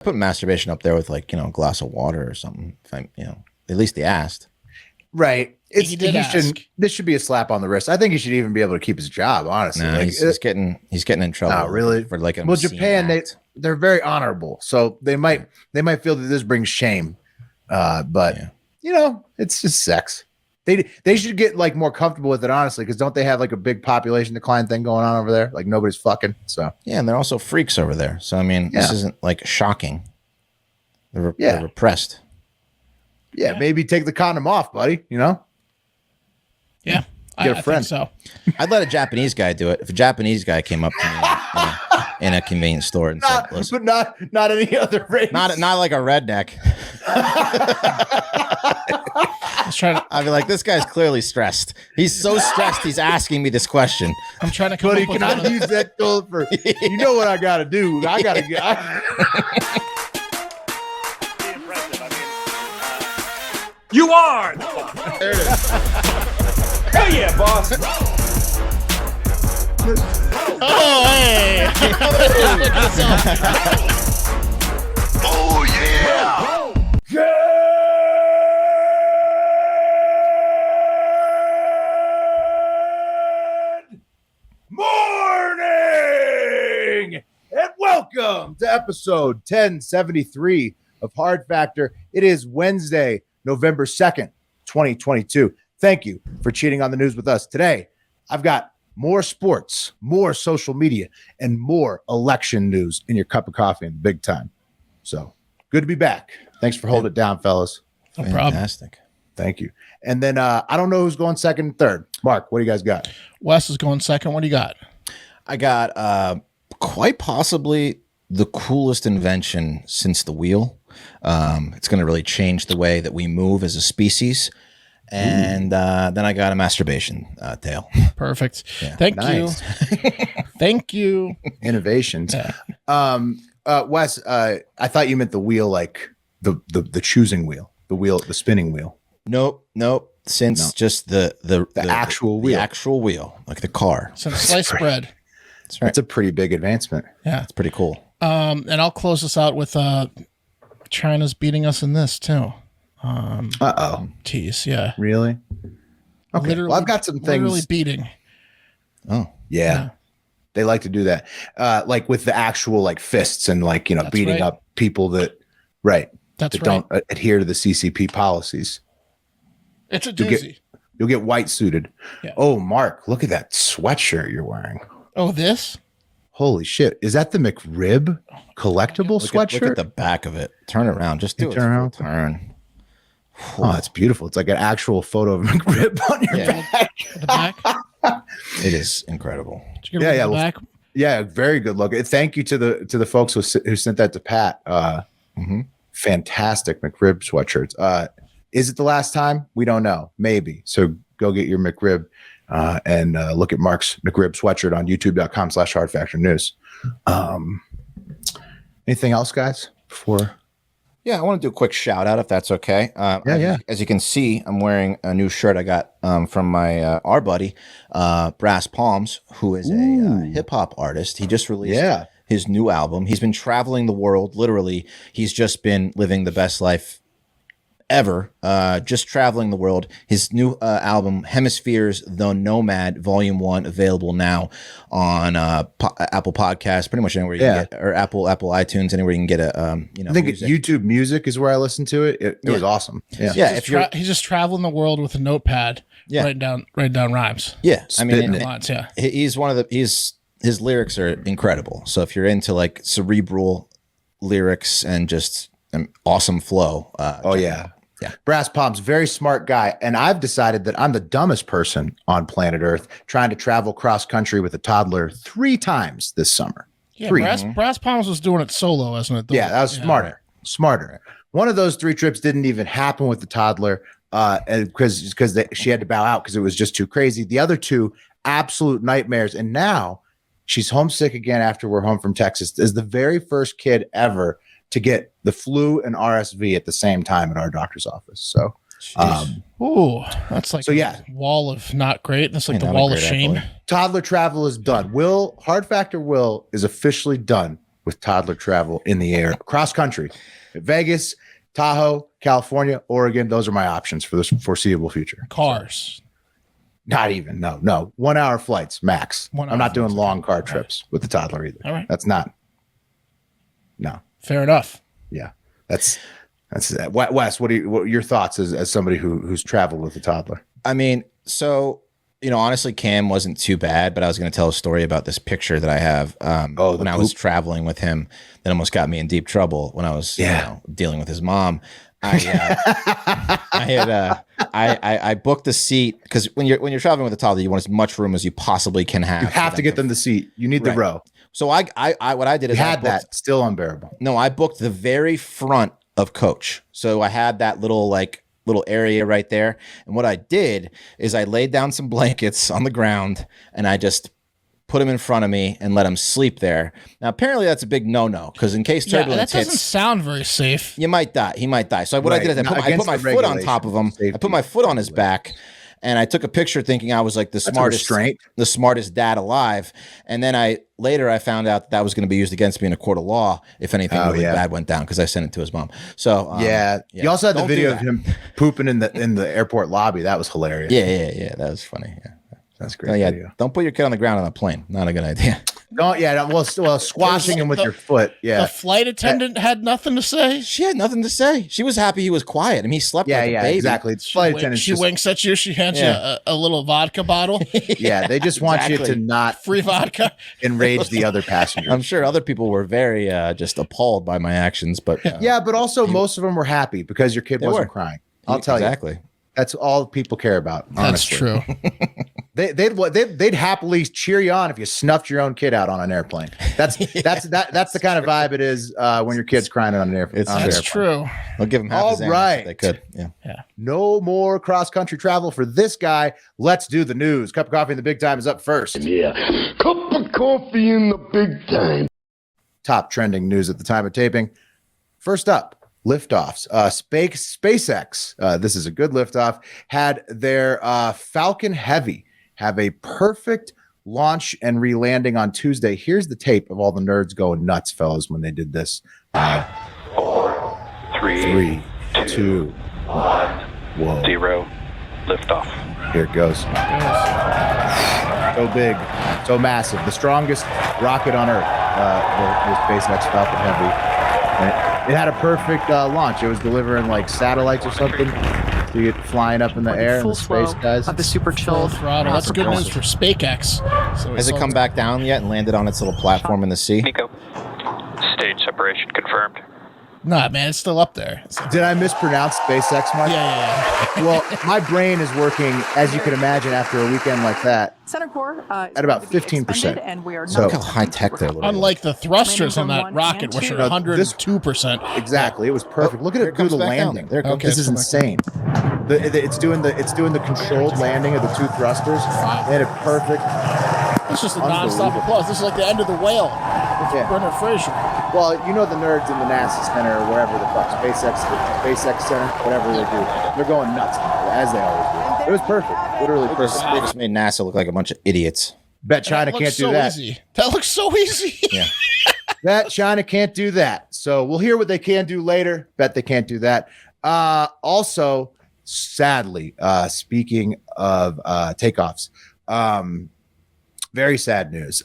put masturbation up there with like, a glass of water or something. If I'm, at least he asked. Right. He did ask. This should be a slap on the wrist. I think he should even be able to keep his job, honestly. No, he's getting in trouble. Oh, really? For like well, Japan, they're very honorable. So they might feel that this brings shame. But it's just sex. They should get like more comfortable with it, honestly, because don't they have like a big population decline thing going on over there? Like nobody's fucking. So yeah, and they're also freaks over there. So I mean, this isn't like shocking. They're repressed. Yeah, maybe take the condom off, buddy. Yeah, get a friend. I think so. I'd let a Japanese guy do it. If a Japanese guy came up to me in a convenience store and said, "Listen," but not any other race. Not like a redneck. I'd be like, this guy's clearly stressed. He's so stressed. He's asking me this question. I'm trying to come Buddy, up with can I use that tool for? You know what I got to do? I got to get. You are. There it is. Hell yeah, boss. Oh, hey. Oh yeah. Morning and welcome to episode 1073 of Hard Factor. It is Wednesday, November 2nd, 2022. Thank you for cheating on the news with us. Today, I've got more sports, more social media, and more election news in your cup of coffee in the big time. So good to be back. Thanks for holding it down, fellas. No problem. Fantastic. Thank you. And then I don't know who's going second and third. Mark, what do you guys got? Wes is going second. What do you got? I got quite possibly the coolest invention since the wheel. It's going to really change the way that we move as a species. And then I got a masturbation tale. Perfect. Yeah. Thank Nice. you. Thank you. Innovations. Yeah. Wes, I thought you meant the wheel, like the choosing wheel, the spinning wheel. Nope. Since just the actual wheel. The actual wheel, like the car. Some sliced bread. That's right. That's a pretty big advancement. Yeah. It's pretty cool. And I'll close this out with China's beating us in this too. Tease. Yeah. Really? Okay. Literally, Well, I've got some things. Literally beating. Oh, Yeah. They like to do that. Like with the actual like fists and like, That's beating right. up people that don't right. adhere to the CCP policies. It's a You'll doozy. You'll get white suited. Yeah. Oh, Mark, look at that sweatshirt you're wearing. Oh, this? Holy shit. Is that the McRib collectible sweatshirt? Look at the back of it. Turn it around. Just do it. Turn around. Turn. Oh, that's beautiful. It's like an actual photo of McRib on your back. The back? It is incredible. Did you get Yeah, the well, back? Yeah, very good look. Thank you to the folks who sent that to Pat. Fantastic McRib sweatshirts. Is it the last time? We don't know. Maybe. So go get your McRib and look at Mark's McRib sweatshirt on youtube.com/hardfactornews. Anything else, guys? Before. Yeah, I want to do a quick shout out if that's okay. As you can see, I'm wearing a new shirt I got from my our buddy Brass Palmz, who is a hip hop artist. He just released his new album. He's been traveling the world. Literally, he's just been living the best life ever, just traveling the world. His new album, Hemispheres The Nomad, Volume 1, available now on Apple Podcasts, pretty much anywhere you can get, or Apple iTunes, anywhere you can get a I think music. YouTube Music is where I listened to it. It was awesome. Yeah. He's just traveling the world with a notepad, writing down rhymes. Yeah, I mean, Spitting it. Lines, yeah. he's one of the his lyrics are incredible. So if you're into like cerebral lyrics and just an awesome flow, Yeah. Brass Palmz, very smart guy. And I've decided that I'm the dumbest person on planet Earth trying to travel cross country with a toddler 3 times this summer. Yeah, 3. Brass Palmz was doing it solo as an adult. Yeah, that was smarter. One of those 3 trips didn't even happen with the toddler because she had to bow out because it was just too crazy. The other 2, absolute nightmares. And now she's homesick again after we're home from Texas. Is the very first kid ever to get the flu and RSV at the same time at our doctor's office. So, that's like a wall of not great. That's like the wall of shame. Toddler travel is done. Hard Factor Will is officially done with toddler travel in the air, cross country, Vegas, Tahoe, California, Oregon. Those are my options for this foreseeable future. Cars. Not even. No. 1 hour flights max. I'm not doing long car trips with the toddler either. All right. That's not. No. Fair enough. Yeah. That's Wes. What are your thoughts as somebody who's traveled with a toddler? I mean, so, honestly, Cam wasn't too bad, but I was going to tell a story about this picture that I have when I was traveling with him that almost got me in deep trouble when I was dealing with his mom. I booked a seat because when you're traveling with a toddler, you want as much room as you possibly can have. You have to get them the seat. You need the row. So what I did is I had that still unbearable. No, I booked the very front of coach. So I had that little area right there. And what I did is I laid down some blankets on the ground and I just put him in front of me and let him sleep there. Now, apparently that's a big no-no because in case turbulence that doesn't sound very safe. You might die. He might die. So what I did is I put my foot on top of him. I put my foot on his back. And I took a picture thinking I was like the smartest dad alive. And then later I found out that was going to be used against me in a court of law if anything really bad went down because I sent it to his mom. So you also had the video of him pooping in the airport lobby. That was hilarious. Yeah. That was funny. Yeah. That's great. Don't put your kid on the ground on a plane. Not a good idea. Well, squashing him with your foot. Yeah. The flight attendant had nothing to say. She had nothing to say. She was happy he was quiet. I mean, he slept like a baby. Exactly. Flight attendant. She winks at you. She hands you a little vodka bottle. Yeah, they just want you to not free vodka enrage the other passengers. I'm sure other people were very just appalled by my actions, but but also most of them were happy because your kid wasn't crying. I'll tell you. Exactly. That's all people care about. Honestly. That's true. They'd happily cheer you on if you snuffed your own kid out on an airplane. That's the kind of vibe it is when your kid's crying on an airplane. That's true. I'll give them half all his right. if they could. Yeah. No more cross country travel for this guy. Let's do the news. Cup of coffee in the big time is up first. Yeah, cup of coffee in the big time. Top trending news at the time of taping. First up. Liftoffs. SpaceX, this is a good liftoff, had their Falcon Heavy have a perfect launch and re-landing on Tuesday. Here's the tape of all the nerds going nuts, fellas, when they did this. 4, 3, 2, 1, 0. Liftoff. Here it goes. So big, so massive. The strongest rocket on Earth, the SpaceX Falcon Heavy. It had a perfect launch. It was delivering like satellites or something. So you get flying up in the air in the space, guys. Of the super chilled throttle. That's good news for SpaceX. So has it come back down yet and landed on its little platform in the sea? Nico, stage separation confirmed. Nah, man, it's still up there. Did I mispronounce SpaceX, Mike? Yeah. Well, my brain is working, as you can imagine, after a weekend like that, Center core at about 15%. and we are So- Look how high tech they're. Unlike the thrusters on that rocket, which are 102%. Exactly, it was perfect. Look at it do the landing. There it comes. This is insane. It's doing the controlled landing of the two thrusters. They had it perfect. It's just a nonstop applause. This is like the end of The Whale with Brendan Fraser. Well, you know the nerds in the NASA Center or wherever the fuck, SpaceX Center, whatever they do, they're going nuts, as they always do. It was perfect, literally perfect. They just made NASA look like a bunch of idiots. Bet China can't do that. Easy. That looks so easy. Yeah. Bet China can't do that. So we'll hear what they can do later. Bet they can't do that. Also, sadly, speaking of takeoffs, very sad news.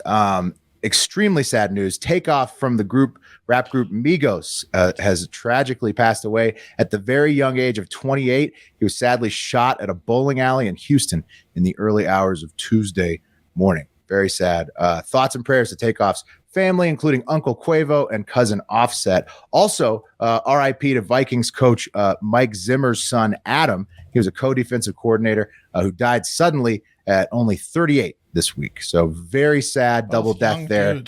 Extremely sad news. Takeoff from the rap group Migos has tragically passed away at the very young age of 28. He was sadly shot at a bowling alley in Houston in the early hours of Tuesday morning. Very sad. Thoughts and prayers to Takeoff's family, including Uncle Quavo and cousin Offset. Also, RIP to Vikings coach Mike Zimmer's son, Adam. He was a co-defensive coordinator who died suddenly at only 38 this week. So very sad, double death there.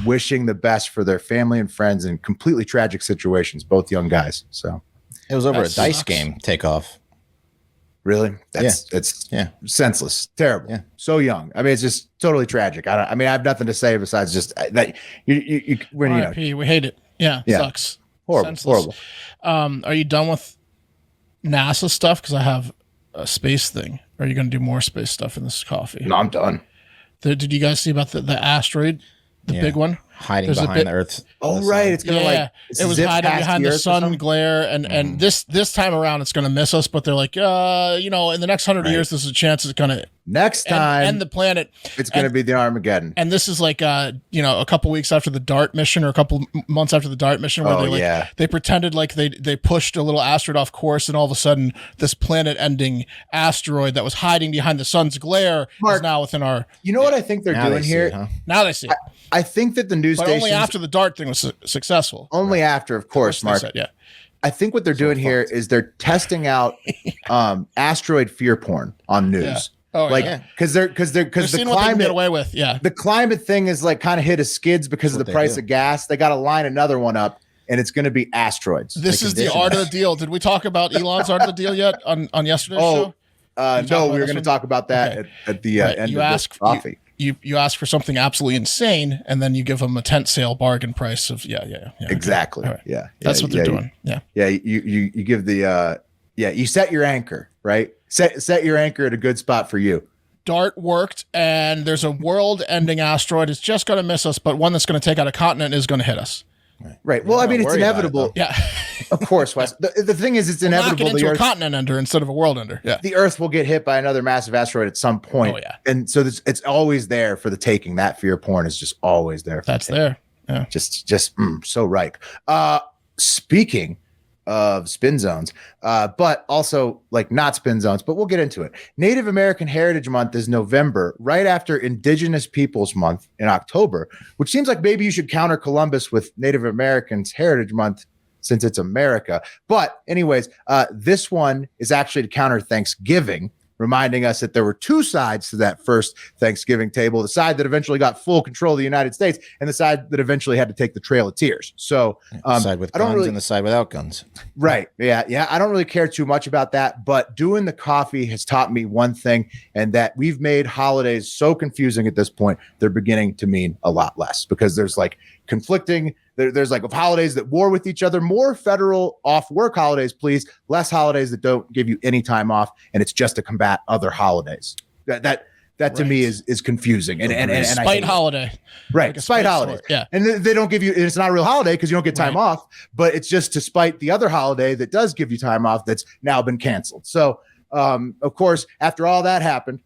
Wishing the best for their family and friends in completely tragic situations, both young guys. So it was over a dice game. Takeoff. Really? It's senseless, terrible. Yeah. So young. I mean, it's just totally tragic. I have nothing to say besides just that we hate it. Yeah. Sucks. Horrible. Are you done with NASA stuff? Because I have a space thing. Are you going to do more space stuff in this coffee? No, I'm done. Did you guys see about the asteroid? the big one. Hiding There's behind the Earth. Oh, right. It's going to it was hiding behind the sun glare. And this time around, it's going to miss us. But they're like, in the next 100 years, there's a chance it's going to next time end the planet. It's going to be the Armageddon. And this is like, a couple weeks after the DART mission or a couple months after the DART mission where they pretended like they pushed a little asteroid off course. And all of a sudden, this planet ending asteroid that was hiding behind the sun's glare is now within our. You know what I think they're doing here? Now they see it. I think that the news stations... only after the DART thing was successful. Only after, of course, Mark. Said, yeah. I think what they're doing here is they're testing out asteroid fear porn on news. Yeah. Because the climate what they can get away with. Yeah. The climate thing is like kind of hit a skids because of the price of gas. They got to line another one up, and it's going to be asteroids. This is the art of the deal. Did we talk about Elon's art of the deal yet on yesterday's show? No, we were going to talk about that at the end of this coffee. You ask for something absolutely insane, and then you give them a tent sale bargain price of exactly. Right. Yeah, that's what they're doing. You give the you set your anchor, right? Set your anchor at a good spot for you. DART worked, and there's a world-ending asteroid. It's just going to miss us, but one that's going to take out a continent is going to hit us. Right. Well, I mean, it's inevitable. Yeah. Of course, Wes. The thing is, it's inevitable. Knock it into a continent ender instead of a world ender. Yeah. The Earth will get hit by another massive asteroid at some point. Oh, yeah. And so it's always there for the taking. That fear porn is just always there. That's there. Yeah. Just so right. Speaking of spin zones, but also like not spin zones, but we'll get into it. Native American Heritage Month is November, right after Indigenous Peoples Month in October, which seems like maybe you should counter Columbus with Native Americans Heritage Month since it's America. But anyways, this one is actually to counter Thanksgiving, reminding us that there were two sides to that first Thanksgiving table, the side that eventually got full control of the United States and the side that eventually had to take the Trail of Tears. So the side with guns and the side without guns. Right. Yeah. I don't really care too much about that, but doing the coffee has taught me one thing, and that we've made holidays so confusing at this point, they're beginning to mean a lot less because there's like conflicting. There's like holidays that war with each other, more federal off work holidays, please, less holidays that don't give you any time off. And it's just to combat other holidays. That to me is confusing. And spite holiday. Right. Like spite holidays. Yeah. And they don't give you, it's not a real holiday because you don't get time off, but it's just to spite the other holiday that does give you time off that's now been canceled. So, of course, after all that happened,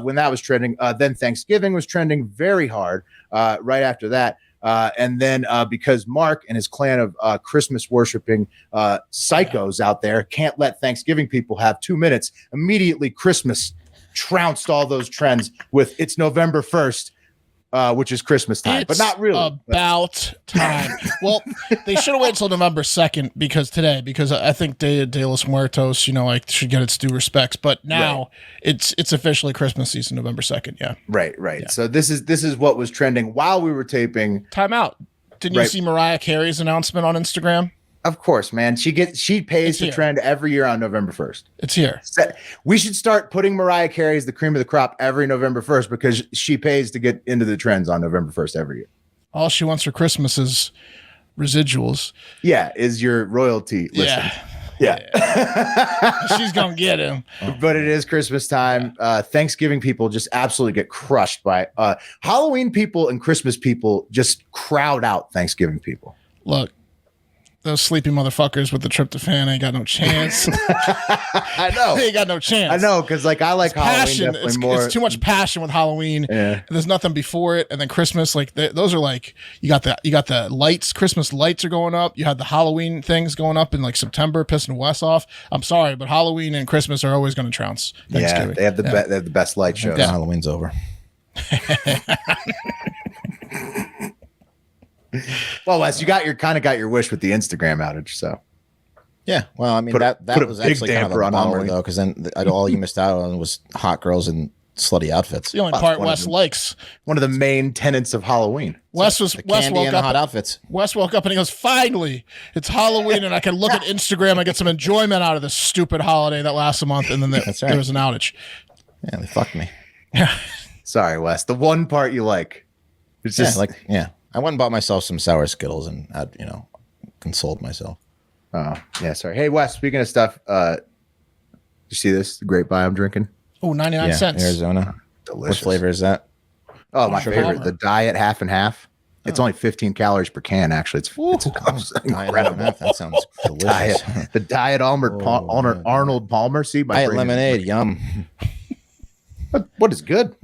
when that was trending, then Thanksgiving was trending very hard right after that. And then because Mark and his clan of Christmas worshiping psychos out there can't let Thanksgiving people have 2 minutes, immediately Christmas trounced all those trends with it's November 1st, which is Christmas time, but not really. About time. Well, they should have waited until November 2nd because I think Dia de los Muertos, should get its due respects. But now it's officially Christmas season, November 2nd. Yeah. Right. Yeah. So this is what was trending while we were taping. Time out. Didn't you see Mariah Carey's announcement on Instagram? Of course, man. She pays the trend every year on November 1st. It's here. We should start putting Mariah Carey as the cream of the crop every November 1st because she pays to get into the trends on November 1st every year. All she wants for Christmas is residuals. Yeah, is your royalty listings. Yeah. She's going to get him. But it is Christmas time. Thanksgiving people just absolutely get crushed by Halloween people, and Christmas people just crowd out Thanksgiving people. Look. Those sleepy motherfuckers with the tryptophan ain't got no chance. I know. They ain't got no chance. I know, because like I like Halloween definitely more. It's too much passion with Halloween. Yeah. There's nothing before it, and then Christmas, like those are like you got the lights. Christmas lights are going up. You had the Halloween things going up in like September, pissing Wes off. I'm sorry, but Halloween and Christmas are always going to trounce Thanksgiving. Yeah, they have the best light shows. Yeah. Halloween's over. Well, Wes, you got your wish with the Instagram outage, so yeah. Well, I mean that was actually kind of a bummer though, because then all you missed out on was hot girls in slutty outfits. The only part Wes likes. One of the main tenets of Halloween. Wes woke up hot outfits. Wes woke up and he goes, "Finally, it's Halloween, and I can look at Instagram and get some enjoyment out of this stupid holiday that lasts a month." And then there was an outage. Yeah, they fucked me. Yeah. Sorry, Wes. The one part you like. It's just I went and bought myself some sour Skittles and had, consoled myself. Oh, yeah, sorry. Hey, Wes, speaking of stuff, you see this? The grape I'm drinking? Oh, 99 cents. Arizona. Delicious. What flavor is that? Oh, my favorite, the diet half and half. It's only 15 calories per can. Actually, it's incredible. That sounds delicious. The diet Arnold Palmer. See, diet lemonade. Yum. What is good?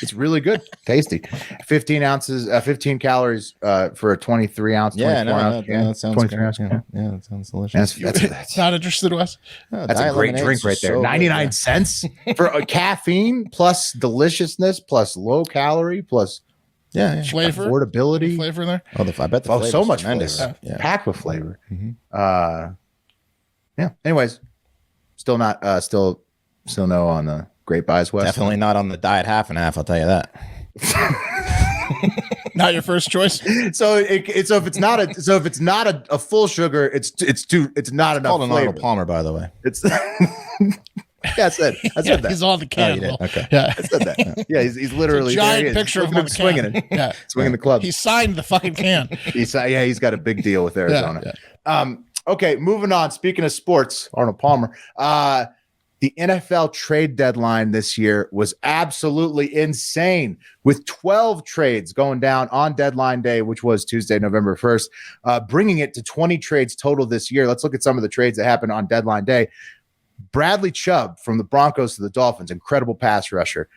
It's really good, tasty. 15 calories for a 23 ounce. That sounds 23 ounce. Yeah, that sounds delicious. That's not interested, Wes. That's a great drink right there. 99 cents for a caffeine plus deliciousness plus low calorie plus flavor, affordability, flavor in there. I bet the flavor so much tremendous. flavor. Packed with flavor. Anyways, still no on the Great Buys West. Definitely not on the diet half and half. I'll tell you that. Not your first choice. So if it's not a full sugar, it's not enough. Called an flavor. Arnold Palmer, by the way. It's I said that. He's on the can. Okay. Yeah, I said that. Yeah, he's literally it's a giant picture of him on the swinging can. it. Yeah, swinging the club. He signed the fucking can. He's got a big deal with Arizona. Okay, moving on. Speaking of sports, Arnold Palmer. The NFL trade deadline this year was absolutely insane, with 12 trades going down on deadline day, which was Tuesday, November 1st, bringing it to 20 trades total this year. Let's look at some of the trades that happened on deadline day. Bradley Chubb from the Broncos to the Dolphins, incredible pass rusher.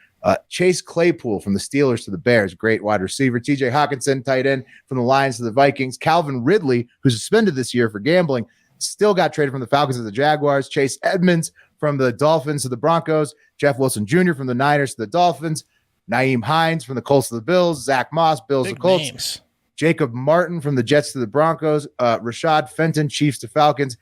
Chase Claypool from the Steelers to the Bears, great wide receiver. TJ Hawkinson, tight end from the Lions to the Vikings. Calvin Ridley, who's suspended this year for gambling, still got traded from the Falcons to the Jaguars. Chase Edmonds from the Dolphins to the Broncos. Jeff Wilson Jr. from the Niners to the Dolphins. Naeem Hines from the Colts to the Bills. Zach Moss, Bills to Colts. Names. Jacob Martin from the Jets to the Broncos. Rashad Fenton, Chiefs to Falcons.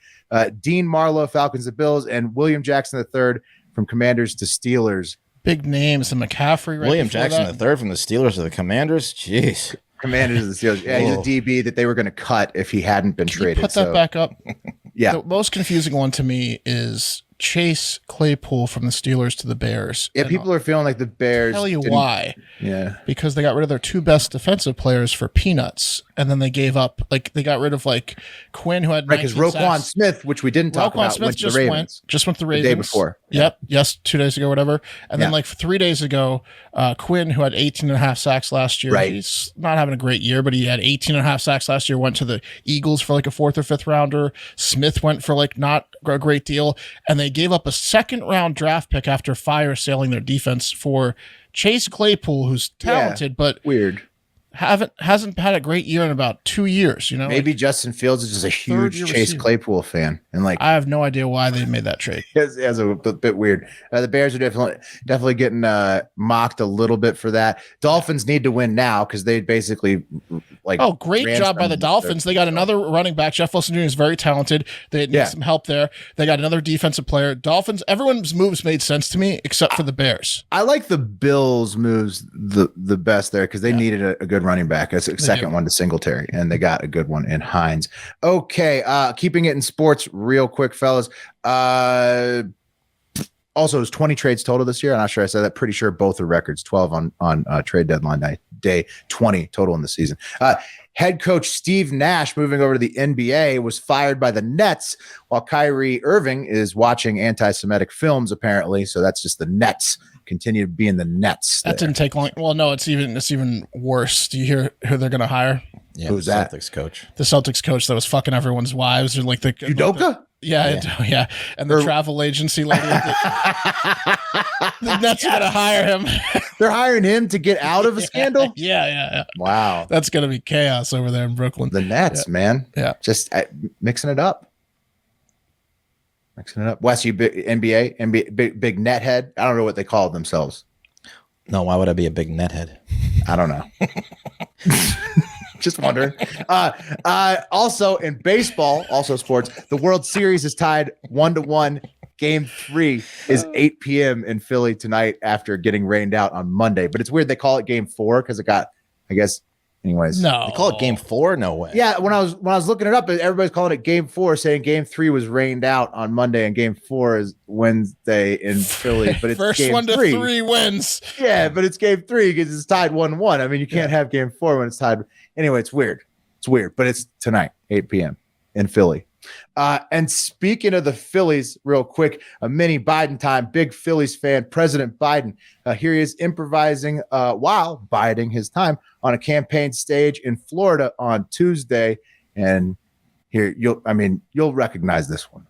Dean Marlowe, Falcons to Bills. And William Jackson III from Commanders to Steelers. Big names. And McCaffrey. Right William Jackson III from the Steelers to the Commanders. Jeez. Commanders to the Steelers. Yeah, he's a DB that they were going to cut if he hadn't been traded. Put that back up. Yeah. The most confusing one to me is Chase Claypool from the Steelers to the Bears. Yeah, people are feeling like the Bears. Tell you why. Yeah. Because they got rid of their two best defensive players for peanuts, and then they gave up, they got rid of Quinn, who had because Roquan Smith, which we didn't talk about, Smith went to the Ravens. Just went to the Ravens. The day before. Yep. Yes, 2 days ago, whatever. And then 3 days ago, Quinn, who had 18.5 sacks last year. Right. He's not having a great year, but he had 18.5 sacks last year, went to the Eagles for a fourth or fifth rounder. Smith went for not a great deal. And they gave up a second round draft pick after fire sailing their defense for Chase Claypool, who's talented, but weird. Hasn't had a great year in about 2 years. Maybe Justin Fields is just a huge Chase Claypool fan, and I have no idea why they made that trade. It's a bit weird. The Bears are definitely getting mocked a little bit for that. Dolphins need to win now because they basically great job by the Dolphins. They got another running back. Jeff Wilson Jr. is very talented. They need some help there. They got another defensive player. Dolphins. Everyone's moves made sense to me except for the Bears. I like the Bills' moves the best there because they needed a good running back. That's a second one to Singletary, and they got a good one in Hines. Okay, keeping it in sports real quick, fellas. Also, it was 20 trades total this year. I'm not sure I said that. Pretty sure both are records. 12 on trade deadline day, 20 total in the season. Head coach Steve Nash, moving over to the NBA, was fired by the Nets, while Kyrie Irving is watching anti-Semitic films, apparently. So that's just the Nets. Continue being the Nets. That didn't take long. Well, no, it's even worse. Do you hear who they're going to hire? Yeah, who's that? Celtics coach. The Celtics coach that was fucking everyone's wives, or the Udoka. Yeah, and the travel agency lady. The Nets are going to hire him. They're hiring him to get out of a scandal? Yeah. Wow. That's going to be chaos over there in Brooklyn. The Nets, man. Yeah. Just mixing it up. Wes, you big NBA, big net head? I don't know what they call themselves. No, why would I be a big net head? I don't know. Just wondering. Also in baseball, also sports, the World Series is tied 1-1. Game 3 is 8 p.m. in Philly tonight after getting rained out on Monday. But it's weird they call it Game 4 because it got, I guess, anyways. No. They call it Game 4? No way. Yeah, when I was looking it up, everybody's calling it Game 4, saying Game 3 was rained out on Monday and Game 4 is Wednesday in Philly. But it's first Game 1 to 3. 3 wins. Yeah, but it's Game 3 because it's tied 1-1. I mean, you can't have Game 4 when it's tied. Anyway, it's weird. But it's tonight, 8 p.m. in Philly. And speaking of the Phillies, real quick, a mini Biden time. Big Phillies fan, President Biden. Here he is improvising while biding his time on a campaign stage in Florida on Tuesday. And here you'll recognize this one.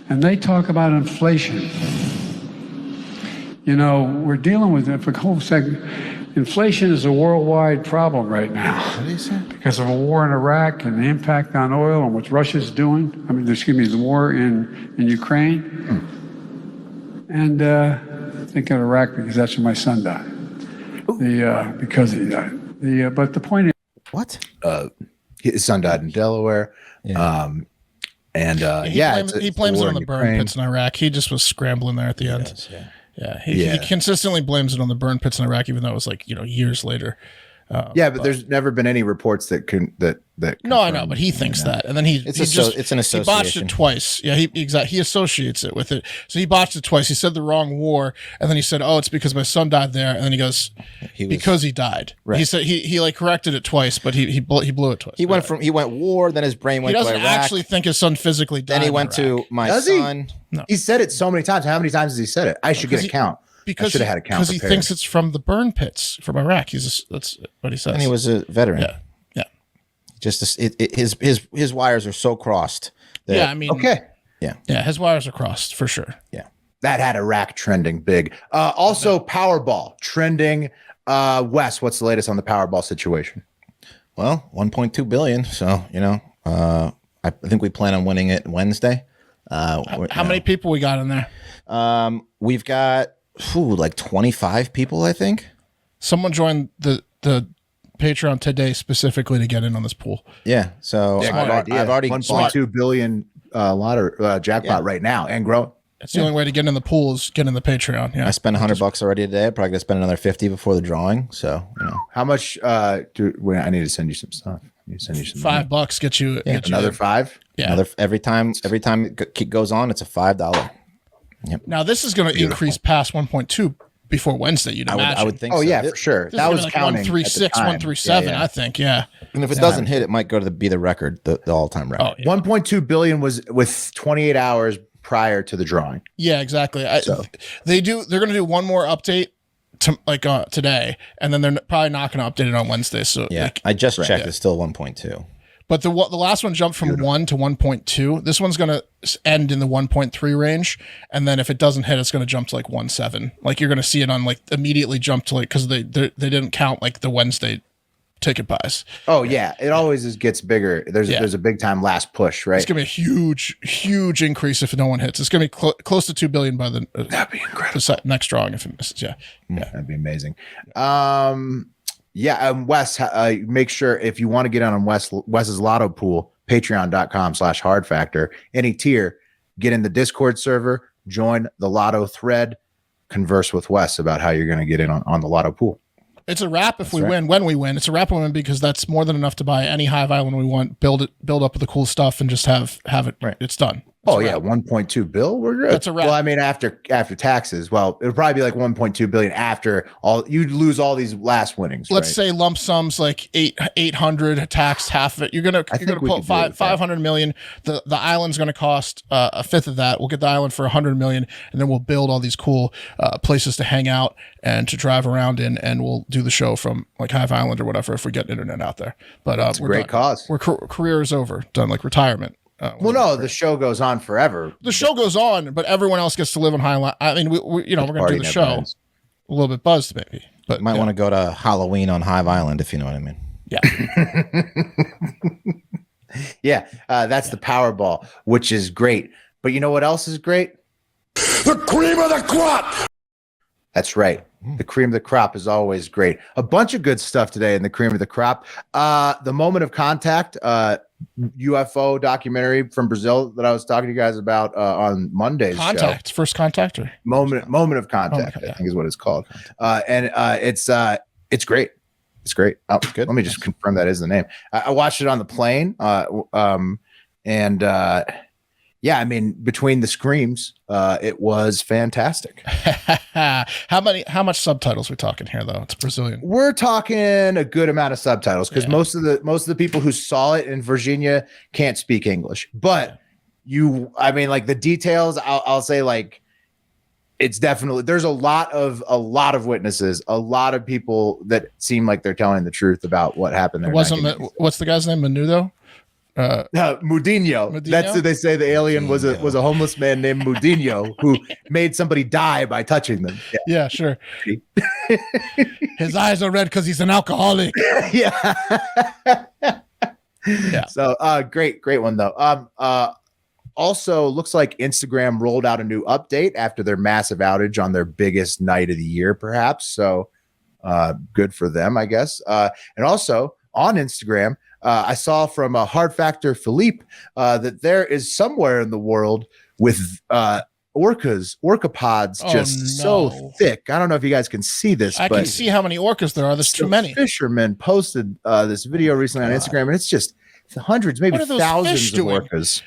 And they talk about inflation. You know, we're dealing with it for a whole second. Inflation is a worldwide problem right now. What do you say? Because of a war in Iraq and the impact on oil and what Russia's doing. The war in Ukraine. And think of Iraq because that's where my son died. Because he died. But the point is, what? His son died in Delaware. Yeah. He blames it on the burn pits in Iraq. He just was scrambling there at the end. Yes, yeah. He consistently blames it on the burn pits in Iraq, even though it was like, years later. But there's never been any reports that No, I know, but he thinks that, and then it's an association. He botched it twice. Yeah, he associates it with it. So he botched it twice. He said the wrong war, and then he said, "Oh, it's because my son died there," and then he goes, "Because he died." Right. He said he like corrected it twice, but he blew it twice. He went war, then his brain went. He doesn't actually think his son physically died. Then he went to my son. No. He said it so many times. How many times has he said it? I should get a count. Because I should have had a count. Because he thinks it's from the burn pits from Iraq. That's what he says. And he was a veteran. Yeah. Just his wires are so crossed. Okay. Yeah, his wires are crossed for sure. Yeah. That had Iraq trending big. Also, Powerball trending. Wes, what's the latest on the Powerball situation? Well, 1.2 billion. So I think we plan on winning it Wednesday. How many people we got in there? We've got like 25 people, I think. Someone joined the Patreon today specifically to get in on this pool. Yeah, so I've already 1.2 billion jackpot right now and growing. It's the only way to get in the pool is get in the Patreon. Yeah, I spent $100 already today. I'm probably gonna spend another 50 before the drawing. So how much? I need to send you some stuff. I need to send you some $5 get you another $5. Yeah, every time it goes on, it's a $5. Yep. Now this is going to increase past 1.2 before Wednesday. You'd imagine. I would think. Oh so. yeah, for sure. That was like counting 136, 137. I think. Yeah. And if it doesn't hit, it might go to be the record, the all-time record. Oh, yeah. 1.2 billion was with 28 hours prior to the drawing. Yeah, exactly. They're going to do one more update to today, and then they're probably not going to update it on Wednesday. So yeah, I just checked. It's still 1.2. But the last one jumped from 1 to 1.2. This one's going to end in the 1.3 range. And then if it doesn't hit, it's going to jump to like 1.7. Like you're going to see it on like immediately jump to like, because they didn't count like the Wednesday ticket buys. Oh yeah. It always gets bigger. There's a big time last push, right? It's going to be a huge increase if no one hits. It's going to be close to 2 billion by the that'd be incredible. The next drawing if it misses. Yeah. That'd be amazing. Wes, make sure if you want to get on Wes's lotto pool, patreon.com/hardfactor, any tier, get in the Discord server, join the lotto thread, converse with Wes about how you're going to get in on the lotto pool. It's a wrap if we win. When we win, it's a wrap win because that's more than enough to buy any Hive Island we want, build up with the cool stuff, and just have it. Right. It's done. It's 1.2 bill. We're good. That's a wrap. Well, I mean, after taxes, well, it would probably be like 1.2 billion after all. You'd lose all these last winnings. Let's say lump sums like 800 taxed half of it. You're gonna put 500 million. The island's gonna cost a fifth of that. We'll get the island for 100 million, and then we'll build all these cool places to hang out and to drive around in, and we'll do the show from like Hive Island or whatever if we get internet out there. But it's a great cause. Career is over, done, like retirement. The show goes on forever. The show goes on, but everyone else gets to live on Highline. I mean, we're going to do the show a little bit buzzed, maybe. But you might want to go to Halloween on Hive Island, if you know what I mean. Yeah. That's the Powerball, which is great. But you know what else is great? The cream of the crop. That's right. The cream of the crop is always great. A bunch of good stuff today in the cream of the crop. The Moment of Contact, UFO documentary from Brazil that I was talking to you guys about on Monday's show. First Contact, or Moment of Contact, I think is what it's called. It's great. It's great. Oh, good. Let me just confirm that is the name. I watched it on the plane, and Yeah, I mean, between the screams, it was fantastic. How much subtitles we talking here, though? It's Brazilian. We're talking a good amount of subtitles because most of the people who saw it in Virginia can't speak English. But the details, I'll say, like, it's definitely, there's a lot of witnesses, a lot of people that seem like they're telling the truth about what happened there. What's the guy's name? Menudo? Mudinho. That's what they say. The alien was a homeless man named Mudinho who made somebody die by touching them. Yeah, sure. His eyes are red because he's an alcoholic. Yeah. Yeah. So great one though. Also looks like Instagram rolled out a new update after their massive outage on their biggest night of the year, perhaps. So good for them, I guess. And also on Instagram, I saw from Hard Factor Philippe that there is somewhere in the world with orcapods so thick. I don't know if you guys can see this. I can see how many orcas there are. There's too many. Fishermen posted this video recently on Instagram, and it's just hundreds, maybe thousands of orcas.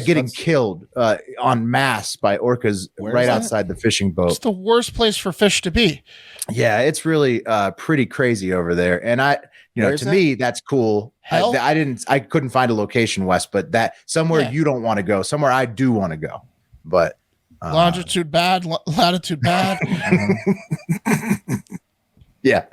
Getting killed en masse by orcas outside the fishing boat. It's the worst place for fish to be. Yeah, it's really pretty crazy over there. And me, that's cool. I couldn't find a location, Wes, but that somewhere you don't want to go, somewhere I do want to go. But longitude bad, latitude bad. Yeah.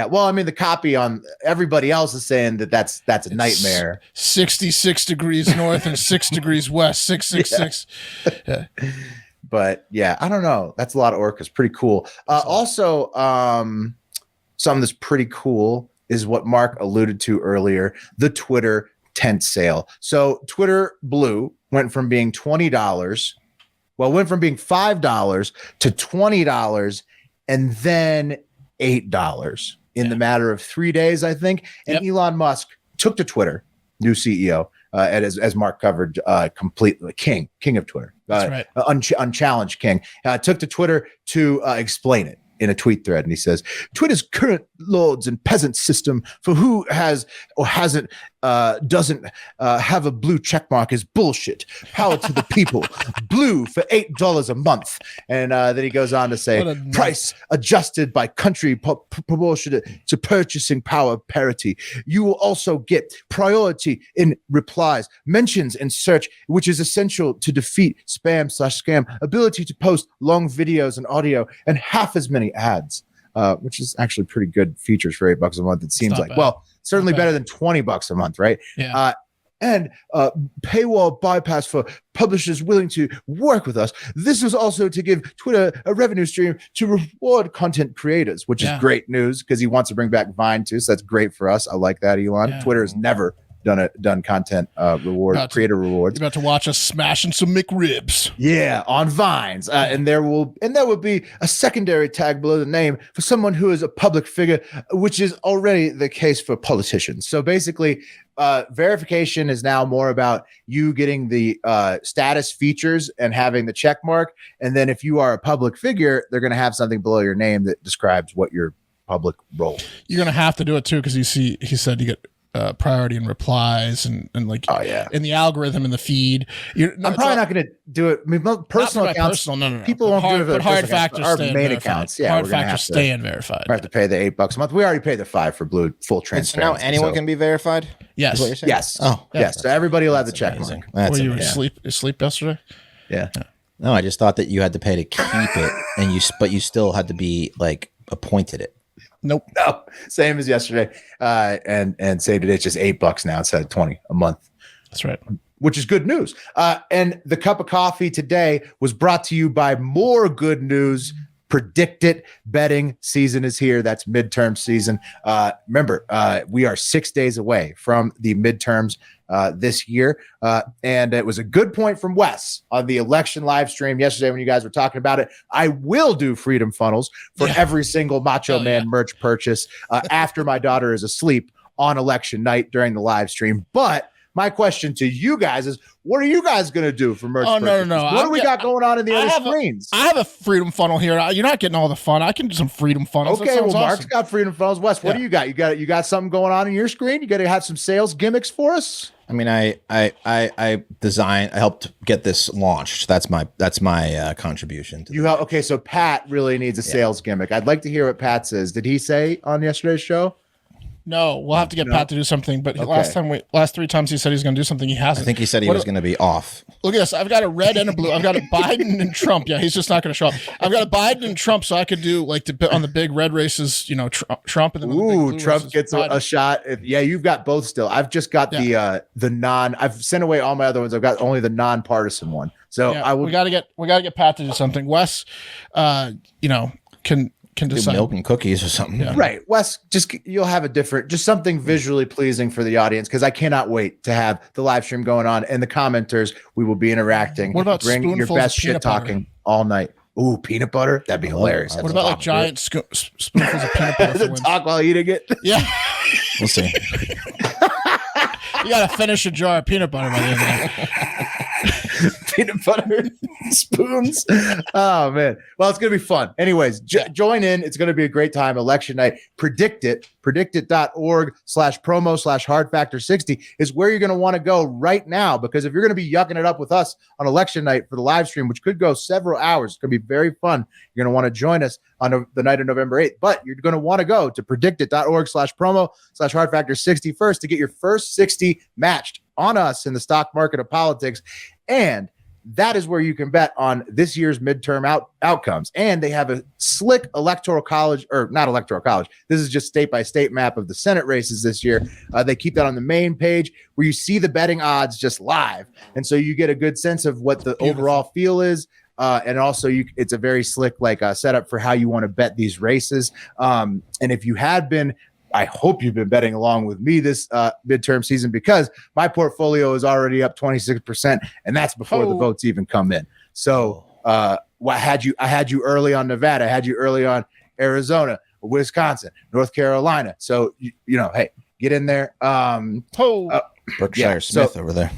Well, I mean, the copy on everybody else is saying that's a nightmare. 66 degrees north and 6 degrees west. 666. Yeah. But yeah, I don't know. That's a lot of orcas. Pretty cool. Also, something that's pretty cool is what Mark alluded to earlier: the Twitter tent sale. So Twitter Blue went from being $20. Well, went from being $5 to $20, and then $8 in the matter of 3 days, I think. And Elon Musk took to Twitter, new CEO, as Mark covered, completely king of Twitter. That's right. Unchallenged king. Took to Twitter to explain it in a tweet thread. And he says, Twitter's current lords and peasants system for who has or hasn't doesn't have a blue checkmark is bullshit. Power to the people. Blue for $8 a month. And then he goes on to say, price adjusted by country proportionate to purchasing power parity. You will also get priority in replies, mentions in search, which is essential to defeat spam/scam, ability to post long videos and audio, and half as many ads. Which is actually pretty good features for $8 a month. It seems like, well, certainly better than $20 a month, right? Yeah. And paywall bypass for publishers willing to work with us. This is also to give Twitter a revenue stream to reward content creators, which is great news because he wants to bring back Vine too. So that's great for us. I like that, Elon. Yeah. Twitter has never done content creator rewards. You're about to watch us smashing some McRibs. Yeah, on Vines. And there will be a secondary tag below the name for someone who is a public figure, which is already the case for politicians. So basically, verification is now more about you getting the status features and having the check mark. And then if you are a public figure, they're going to have something below your name that describes what your public role is. You're going to have to do it too, because he said you get priority in replies and like in the algorithm in the feed. I'm probably not going to do it. I mean, personal accounts. No. People won't do it. But hard factors our stay main verified. accounts. Yeah, hard factors stay in verified. We have to pay the $8 a month. We already paid the $5 for Blue full transparency. So now anyone can be verified. Yes. Is what you're saying? Yes. Oh, yes. So everybody will have the check mark. Were you asleep yesterday? Yeah. No, I just thought that you had to pay to keep it, but you still had to be like appointed it. Nope. No, same as yesterday. And say today it's just $8 now instead of $20 a month. That's right. Which is good news. And the cup of coffee today was brought to you by more good news. Predict it. Betting season is here. That's midterm season. Remember, we are 6 days away from the midterms this year. And it was a good point from Wes on the election live stream yesterday when you guys were talking about it. I will do freedom funnels for every single Macho Man merch purchase after my daughter is asleep on election night during the live stream. But My question to you guys is, what are you guys going to do for merch? Oh, purchases? no. What do we got going on in the other screens? I have a freedom funnel here. You're not getting all the fun. I can do some freedom funnels. Okay, well, Mark's got freedom funnels. Wes, what do you got? You got something going on in your screen? You got to have some sales gimmicks for us? I mean, I helped get this launched. That's my contribution. Okay, so Pat really needs a sales gimmick. I'd like to hear what Pat says. Did he say on yesterday's show? No, we'll have to get Pat to do something. But last 3 times he said he's going to do something, he hasn't. I think he said he was going to be off. Look at this. I've got a red and a blue. I've got a Biden and Trump. Yeah, he's just not going to show up. I've got a Biden and Trump, so I could do like on the big red races, Trump, and then on the big blue Trump races, gets a shot. You've got both still. I've just got the non. I've sent away all my other ones. I've got only the nonpartisan one. So we got to get Pat to do something. Wes, can decide. Milk and cookies or something. Yeah. Right. Wes, you'll have just something visually pleasing for the audience, because I cannot wait to have the live stream going on and the commenters. We will be interacting. What about bring your best shit talking all night? Ooh, peanut butter? That'd be hilarious. What about like giant spoonfuls of peanut butter? Talk while eating it? Yeah. We'll see. You got to finish a jar of peanut butter by the end of the night. Peanut butter spoons. Oh man. Well, it's gonna be fun. Anyways, join in. It's gonna be a great time. Election night. predictit.org/promo/hardfactor60 is where you're gonna want to go right now, because if you're gonna be yucking it up with us on election night for the live stream, which could go several hours, it's gonna be very fun. You're gonna want to join us on the night of November 8th, but you're gonna want to go to predictit.org/promo/hardfactor60 first to get your first 60 matched on us in the stock market of politics. And that is where you can bet on this year's midterm outcomes. And they have a slick electoral college, or not electoral college. This is just state by state map of the Senate races this year. They keep that on the main page where you see the betting odds just live. And so you get a good sense of what the overall feel is. And also it's a very slick setup for how you want to bet these races. And if you had been, I hope you've been betting along with me this midterm season, because my portfolio is already up 26%, and that's before the votes even come in. So I had you early on Nevada, I had you early on Arizona, Wisconsin, North Carolina. So hey, get in there. Berkshire Smith over there.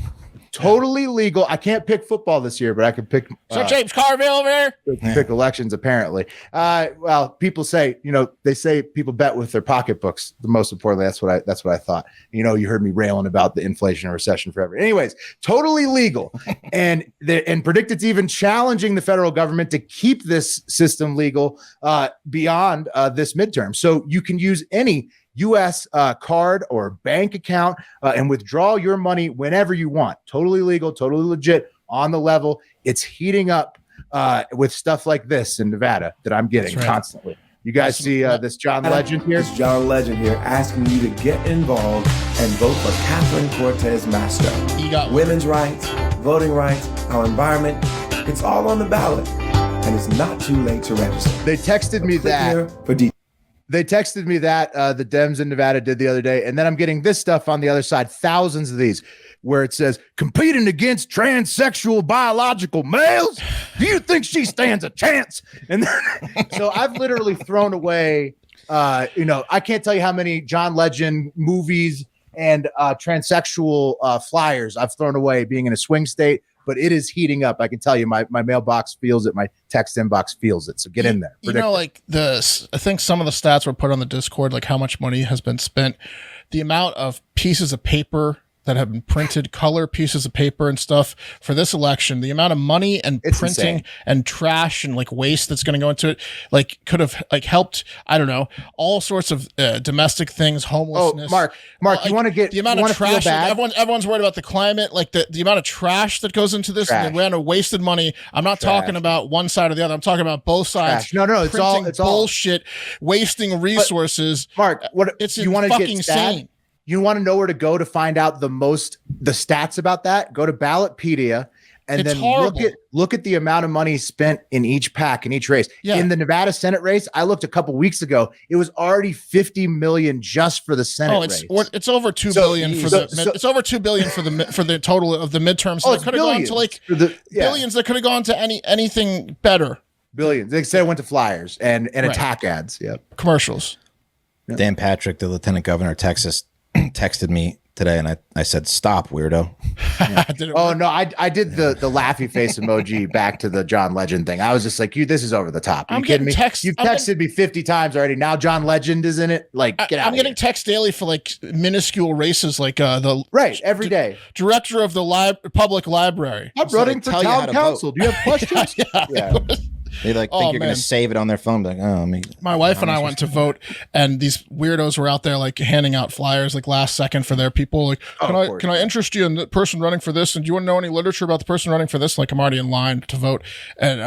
Totally legal. I can't pick football this year, but I can pick. James Carville over there. Pick elections, apparently. Well, people say, they say people bet with their pocketbooks. The most importantly, that's what I thought. You heard me railing about the inflation and recession forever. Anyways, totally legal, and Predictit's even challenging the federal government to keep this system legal beyond this midterm. So you can use any U.S. Card or bank account and withdraw your money whenever you want. Totally legal, totally legit, on the level. It's heating up with stuff like this in Nevada that I'm getting constantly. You guys see this John Legend here? It's John Legend here asking you to get involved and vote for Catherine Cortez Masto. You got women's rights, voting rights, our environment. It's all on the ballot, and it's not too late to register. They texted me that. They texted me that the Dems in Nevada did the other day, and then I'm getting this stuff on the other side, thousands of these, where it says, competing against transsexual biological males? Do you think she stands a chance? And then, so I've literally thrown away, I can't tell you how many John Legend movies and transsexual flyers I've thrown away being in a swing state. But it is heating up. I can tell you, my mailbox feels it. My text inbox feels it. So get in there. I think some of the stats were put on the Discord, like how much money has been spent, the amount of pieces of paper that have been printed, color pieces of paper and stuff for this election, the amount of money and printing and trash and waste that's going to go into it, could have helped, I don't know, all sorts of domestic things, homelessness. Oh, Mark, you want to get the amount of trash. Everyone's worried about the climate, the amount of trash that goes into this and the amount of wasted money. I'm not talking about one side or the other. I'm talking about both sides. No, it's all bullshit, wasting resources. But, Mark, you want to get insane. You want to know where to go to find out the stats about that? Go to Ballotpedia and then look at the amount of money spent in each pack in each race. Yeah. In the Nevada Senate race, I looked a couple weeks ago. It was already $50 million just for the Senate race. It's over $2 billion it's over $2 billion for the total of the midterms. So it could have gone to billions. That could have gone to anything better. Billions. They said it went to flyers and attack ads. Yep. Commercials. Yep. Dan Patrick, the Lieutenant Governor of Texas, texted me today, and I said, "Stop, weirdo." Oh no, I did the laughy face emoji back to the John Legend thing. I was just like, this is over the top. Are you kidding me? You've texted me 50 times already. Now John Legend is in it. Like, get out. I'm getting text daily for like minuscule races, like the every day. Director of the public library. I'm running for town council. Do you have questions? Yeah. They think you're going to save it on their phone. Like, my wife and I went to vote, and these weirdos were out there like handing out flyers like last second for their people. Like, can I interest you in the person running for this? And do you want to know any literature about the person running for this? Like, I'm already in line to vote. And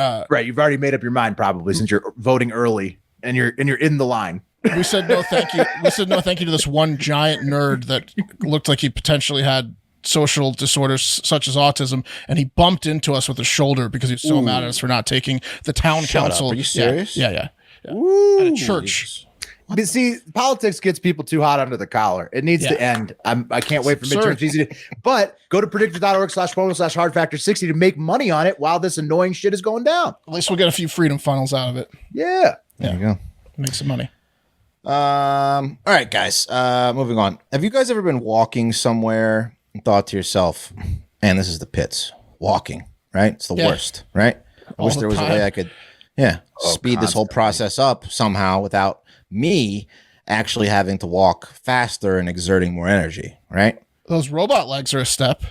you've already made up your mind probably since you're voting early and you're in the line. We said no, thank you. We said no, thank you to this one giant nerd that looked like he potentially had social disorders such as autism, and he bumped into us with his shoulder because he was so mad at us for not taking the town council. Up. Are you serious? Yeah. At a church. But see, politics gets people too hot under the collar. It needs to end. I can't wait for midterms. But go to predictor.org/promo/hardfactor60 to make money on it while this annoying shit is going down. At least we'll get a few freedom funnels out of it. Yeah. There you go. Make some money. All right, guys. Moving on. Have you guys ever been walking somewhere and thought to yourself, "Man, this is the pits. Walking, right? It's the worst, right? I wish there was a way I could, speed this whole process up somehow without me actually having to walk faster and exerting more energy, right?" Those robot legs are a step.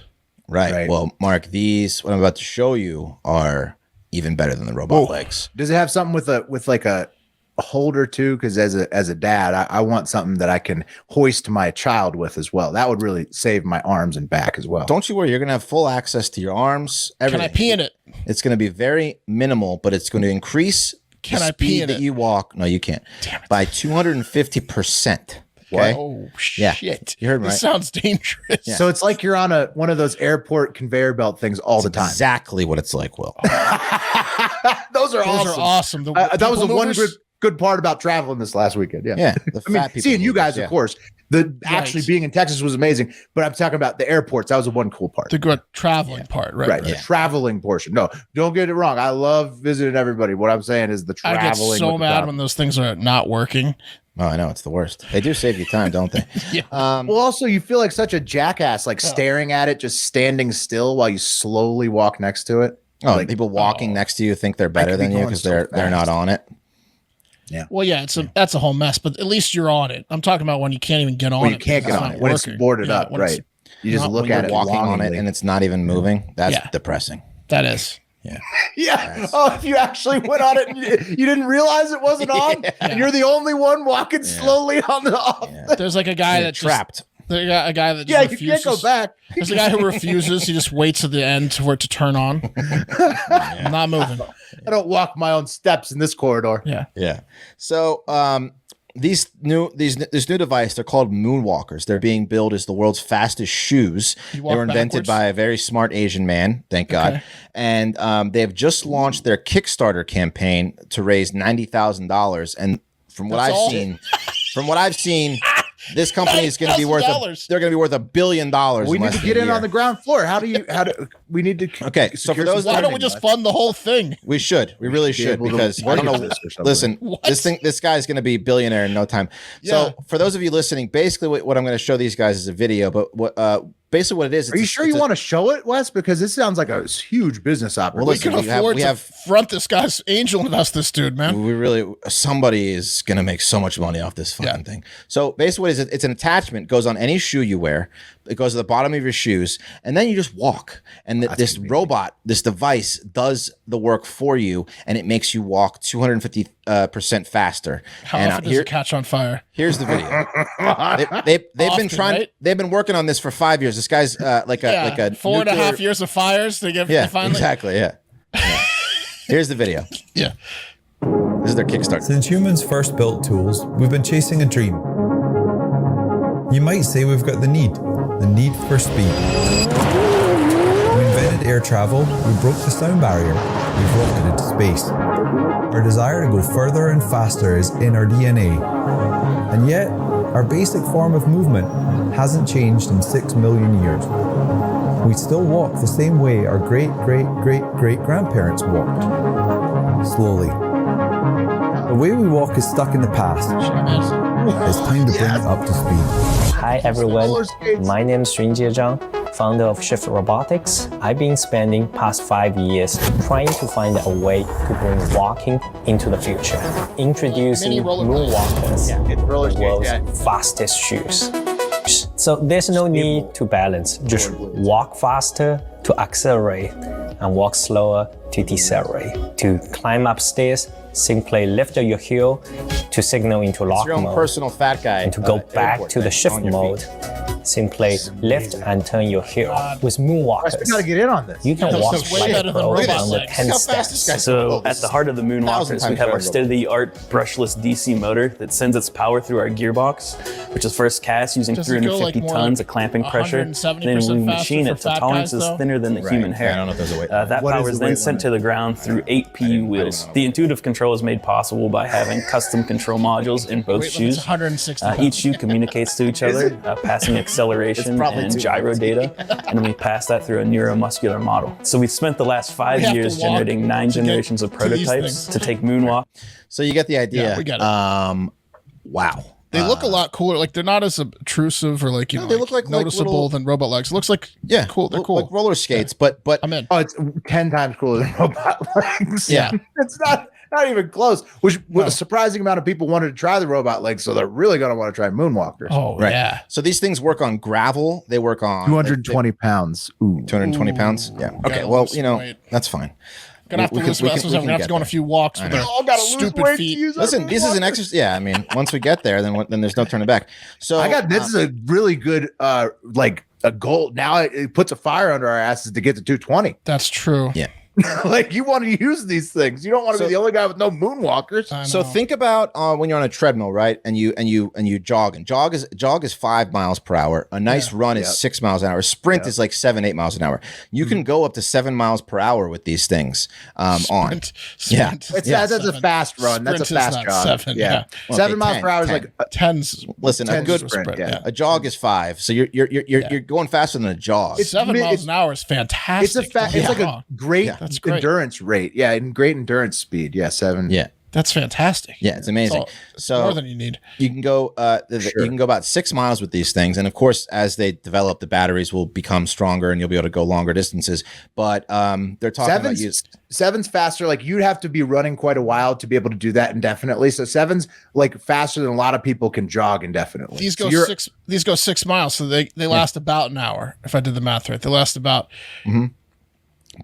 Right. Well, Mark, what I'm about to show you are even better than the robot legs. Does it have something with like a holder too? Because as a dad, I want something that I can hoist my child with as well. That would really save my arms and back as well. Don't you worry, you're gonna have full access to your arms. Everything. Can I pee in it? It's gonna be very minimal, but it's going to increase the speed that you walk. No, you can't. Damn it. By 250%. Okay. Oh Yeah. shit! You heard me. This sounds dangerous. Yeah. So it's like you're on one of those airport conveyor belt things all the time. Exactly what it's like, Will. Those are awesome. That was the one good part about traveling this last weekend. Yeah. The fat people seeing you guys, of course. Actually Right. being in Texas was amazing, but I'm talking about the airports. That was the one cool part. The good traveling part, right? The traveling portion. No, don't get it wrong. I love visiting everybody. What I'm saying is the traveling. I get so mad when those things are not working. Oh, I know, it's the worst. They do save you time, don't they? Yeah. Well, also you feel like such a jackass, like staring at it, just standing still while you slowly walk next to it. Oh, like people walking next to you think they're better than you because they're not on it. Yeah. Well, yeah, that's a whole mess, but at least you're on it. I'm talking about when you can't even get on it. You can't get on it when it's boarded up, right? You just look at it walking on it longingly. and it's not even moving. That's depressing. That is. Yeah. Yeah. Oh, if you actually went on it and you didn't realize it wasn't on, and you're the only one walking slowly on the off. Yeah. There's like a guy that trapped. There's a guy that just you can't go back. There's a guy who refuses. He just waits at the end for it to turn on. I'm not moving. I don't walk my own steps in this corridor. Yeah. So this new device, they're called moonwalkers. They're being billed as the world's fastest shoes. They were invented by a very smart Asian man, thank God. And they have just launched their Kickstarter campaign to raise $90,000. And from what I've seen, this company is going to be worth they're going to be worth $1 billion. We need to get in on the ground floor. We need to. Okay. So for those, why don't we just fund the whole thing? We really should, because I don't know. Listen, this guy's going to be a billionaire in no time. So for those of you listening, basically what I'm going to show these guys is a video, but basically what it is. Are you sure you want to show it, Wes? Because this sounds like a huge business opportunity. We can afford to front this guy's angel invest this dude, man. Somebody is going to make so much money off this fucking thing. So basically what it is, it's an attachment, goes on any shoe you wear. It goes to the bottom of your shoes, and then you just walk. And this robot, this device does the work for you, and it makes you walk 250% faster. How often does it catch on fire? Here's the video. They've been working on this for 5 years. This guy's like a 4.5 years of fires. They finally. Exactly. Yeah. Here's the video. Yeah. This is their Kickstarter. Since humans first built tools, we've been chasing a dream. You might say we've got the need for speed. We invented air travel, we broke the sound barrier, we've rocketed into space. Our desire to go further and faster is in our DNA. And yet, our basic form of movement hasn't changed in 6 million years. We still walk the same way our great-great-great-great-grandparents walked. Slowly. The way we walk is stuck in the past. It's time to bring it up to speed. Hi everyone, my name is Xunjie Zhang, founder of Shift Robotics. I've been spending past 5 years trying to find a way to bring walking into the future. Introducing Moonwalkers, the world's fastest shoes. So there's no need to balance, just walk faster to accelerate and walk slower to decelerate. To climb upstairs, simply lift your heel to signal into lock your own mode. personal fat guy. And to go back to the shift mode, simply lift and turn your heel. With Moonwalkers, We gotta get in on this. you can walk way like better a than pro robot down the legs. 10 How fast this steps. guy So at the heart of the Moonwalkers, we have our state-of-the-art brushless DC motor that sends its power through our gearbox, which is first cast using Does it go, 350 like, more tons like of clamping pressure. 170% Then we faster machine for it to fat guys, tolerances though? thinner than the human hair. I don't know if there's a weight. That What power is is the then weight sent to the ground through 8 PU wheels. The intuitive control is made possible by having custom control modules in both Weight limit's shoes. 160 Each shoe communicates to each other, passing acceleration and gyro data, and then we pass that through a neuromuscular model. So we've spent the last 5 have to years walk generating 9 to get generations of to these prototypes things. to take Moonwalk. So you get the idea. Yeah, we get it. Wow. They look a lot cooler. Like they're not as obtrusive or like, you know, they look like noticeable little- than robot legs. It looks like cool. They're cool. Like roller skates, but I'm in. Oh, it's 10 times cooler than robot legs. Yeah. It's not even close. Which a surprising amount of people wanted to try the robot legs, so they're really going to want to try Moonwalkers. Oh, right. yeah. So these things work on gravel. They work on 220 pounds. Ooh. 220 pounds. Yeah. Okay. Gotta Well, lose you know, some weight. that's fine. Gonna have to lose weight. We're gonna have to go on a few walks with their stupid feet. Listen, this is an exercise. Yeah, I mean, once we get there, then there's no turning back. So I got this is a really good like a goal. Now it puts a fire under our asses to get to 220. That's true. Yeah. Like you want to use these things. You don't want to be the only guy with no moonwalkers. So think about when you're on a treadmill, right? And you jog. And jog is 5 miles per hour. A nice run is 6 miles an hour. Sprint is like 7-8 miles an hour. You can go up to 7 miles per hour with these things on. Sprint that's a fast run. That's a fast jog. 7. Yeah. Well, 7 miles per hour is like 10's. Listen, a 10's good a sprint, yeah. a jog is 5. So you're going faster than a jog. It's 7 miles an hour is fantastic. It's like a great That's great. endurance rate. Yeah, and great endurance speed. Yeah, 7. Yeah. That's fantastic. Yeah, it's amazing. So more than you need. You can go you can go about 6 miles with these things, and of course, as they develop, the batteries will become stronger, and you'll be able to go longer distances. But they're talking about seven's faster. Like you'd have to be running quite a while to be able to do that indefinitely. So 7's like faster than a lot of people can jog indefinitely. These go 6 miles, so they last about an hour. If I did the math right, they last about. Mm-hmm.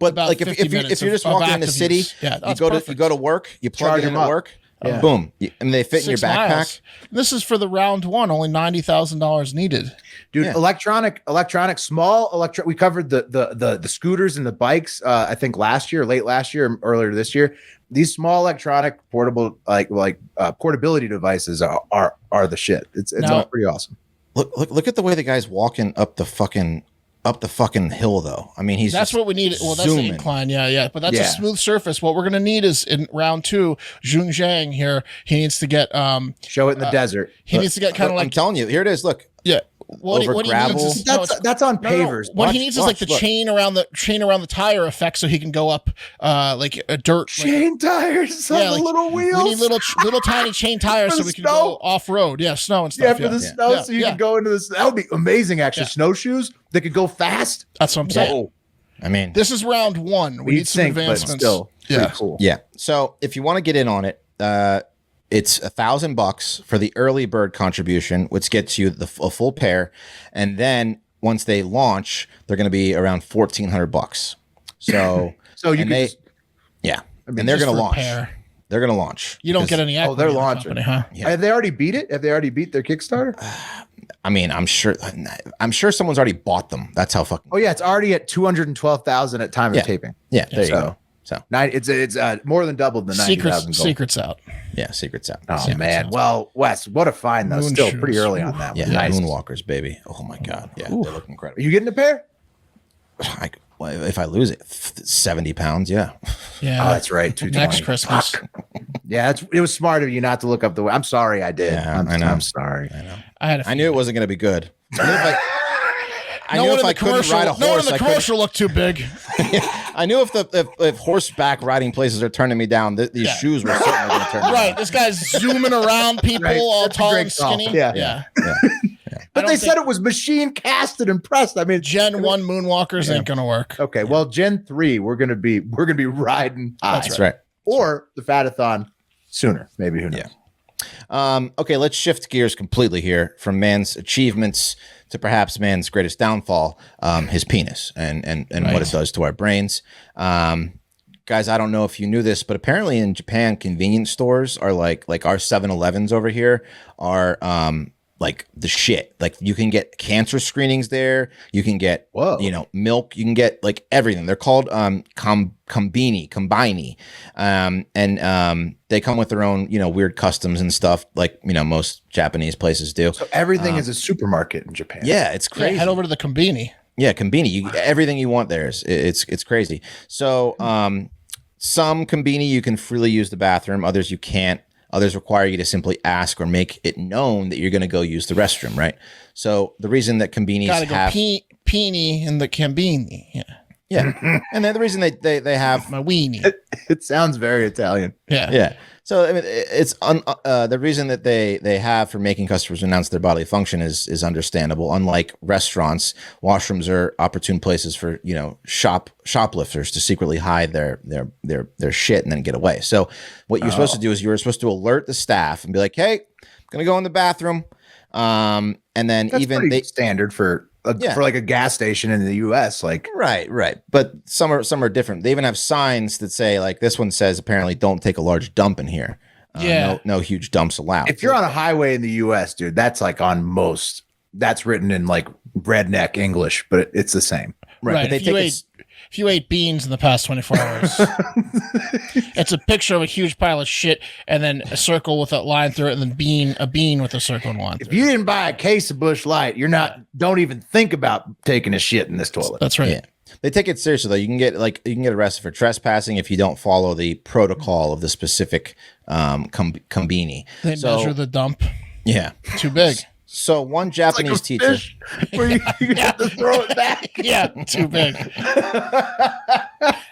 But about like if you're just walking in the city, you go to work, you plug it in at work, boom, and they fit in your backpack. Miles. This is for the round one, only $90,000 needed. Dude, electronic, small electric. We covered the scooters and the bikes. I think late last year, earlier this year. These small electronic portable portability devices are the shit. It's all pretty awesome. Look at the way the guy's walking up the fucking hill, though. I mean, that's what we need. Well, that's the incline. Yeah. But that's a smooth surface. What we're going to need is in round 2, Jun Zhang here. He needs to get show it in the desert. He needs to get kind of like. I'm telling you, here it is. Look. Yeah. What he needs is, that's on pavers. What he needs is like the chain around the tire effect, so he can go up like a dirt chain tires. On the little wheels. We need little tiny chain tires so we can go off road. Yeah, snow and stuff. Yeah, for the snow, so you can go into this. That would be amazing. Actually, snowshoes that could go fast. That's what I'm saying. I mean, this is round 1. We need some advancements. But still, pretty cool. Yeah. So if you want to get in on it, it's $1,000 for the early bird contribution, which gets you a full pair, and then once they launch, they're going to be around $1,400. So, and they're going to launch. They're going to launch. You don't get any. They're launching, huh? Yeah. Have they already beat it? Have they already beat their Kickstarter? I mean, I'm sure someone's already bought them. That's how fucking. Oh yeah, it's already at 212,000 at time of taping. Yeah, there you go. So it's more than doubled the 90,000 goal. Secrets out. Yeah, secrets out. Oh secrets man. out. Well, Wes, what a find though. Still pretty early on that. Yeah, nice. Moonwalkers, baby. Oh my god. Yeah, they look incredible. Are you getting a pair? If I lose it, 70 pounds. Yeah. Yeah. Oh, that's right. Next Christmas. Yeah, it was smart of you not to look up the way. I'm sorry I did. Yeah, I know. I'm sorry. I know. I knew it wasn't going to be good. I knew if I couldn't ride a horse, no one in the commercial looked too big. I knew if horseback riding places are turning me down, these shoes were certainly going to turn me down. Right, this guy's zooming around people all tall and skinny. Yeah. But they said it was machine casted and pressed. I mean, Gen 1 moonwalkers ain't gonna work. Okay, well, Gen 3, we're gonna be riding high. That's right. Or the Fatathon sooner, maybe. Who knows? Yeah. Okay, let's shift gears completely here from man's achievements to perhaps man's greatest downfall, his penis and what it does to our brains. Guys, I don't know if you knew this, but apparently in Japan, convenience stores are like our 7-Elevens over here are like the shit. Like you can get cancer screenings there. You can get, milk. You can get like everything. They're called combini. And they come with their own, weird customs and stuff like, most Japanese places do. So everything is a supermarket in Japan. Yeah, it's crazy. Yeah, head over to the combini. Yeah, combini. Everything you want there is it's crazy. So some combini you can freely use the bathroom. Others you can't. Others require you to simply ask or make it known that you're going to go use the restroom, right? So the reason that combinis gotta go have peenie in the combini, yeah, and then the reason they have my weenie. It sounds very Italian. Yeah. So I mean, it's the reason that they have for making customers announce their bodily function is understandable. Unlike restaurants, washrooms are opportune places for shoplifters to secretly hide their shit and then get away. So what you're supposed to do is you're supposed to alert the staff and be like, "Hey, I'm gonna go in the bathroom," and then That's even pretty standard for like a gas station in the U.S. Like right. But some are different. They even have signs that say like this one says apparently don't take a large dump in here. No huge dumps allowed. If you're on a highway in the U.S., dude, that's like on most. That's written in like redneck English, but it's the same. Right. But if you ate beans in the past 24 hours, it's a picture of a huge pile of shit and then a circle with a line through it and then a bean with a circle and line. If you didn't buy a case of Busch Light, don't even think about taking a shit in this toilet. That's right. Yeah. They take it seriously though. You can get arrested for trespassing if you don't follow the protocol of the specific combini. They measure the dump. Yeah. Too big. So one Japanese teacher, where you have to throw it back. Yeah, too big.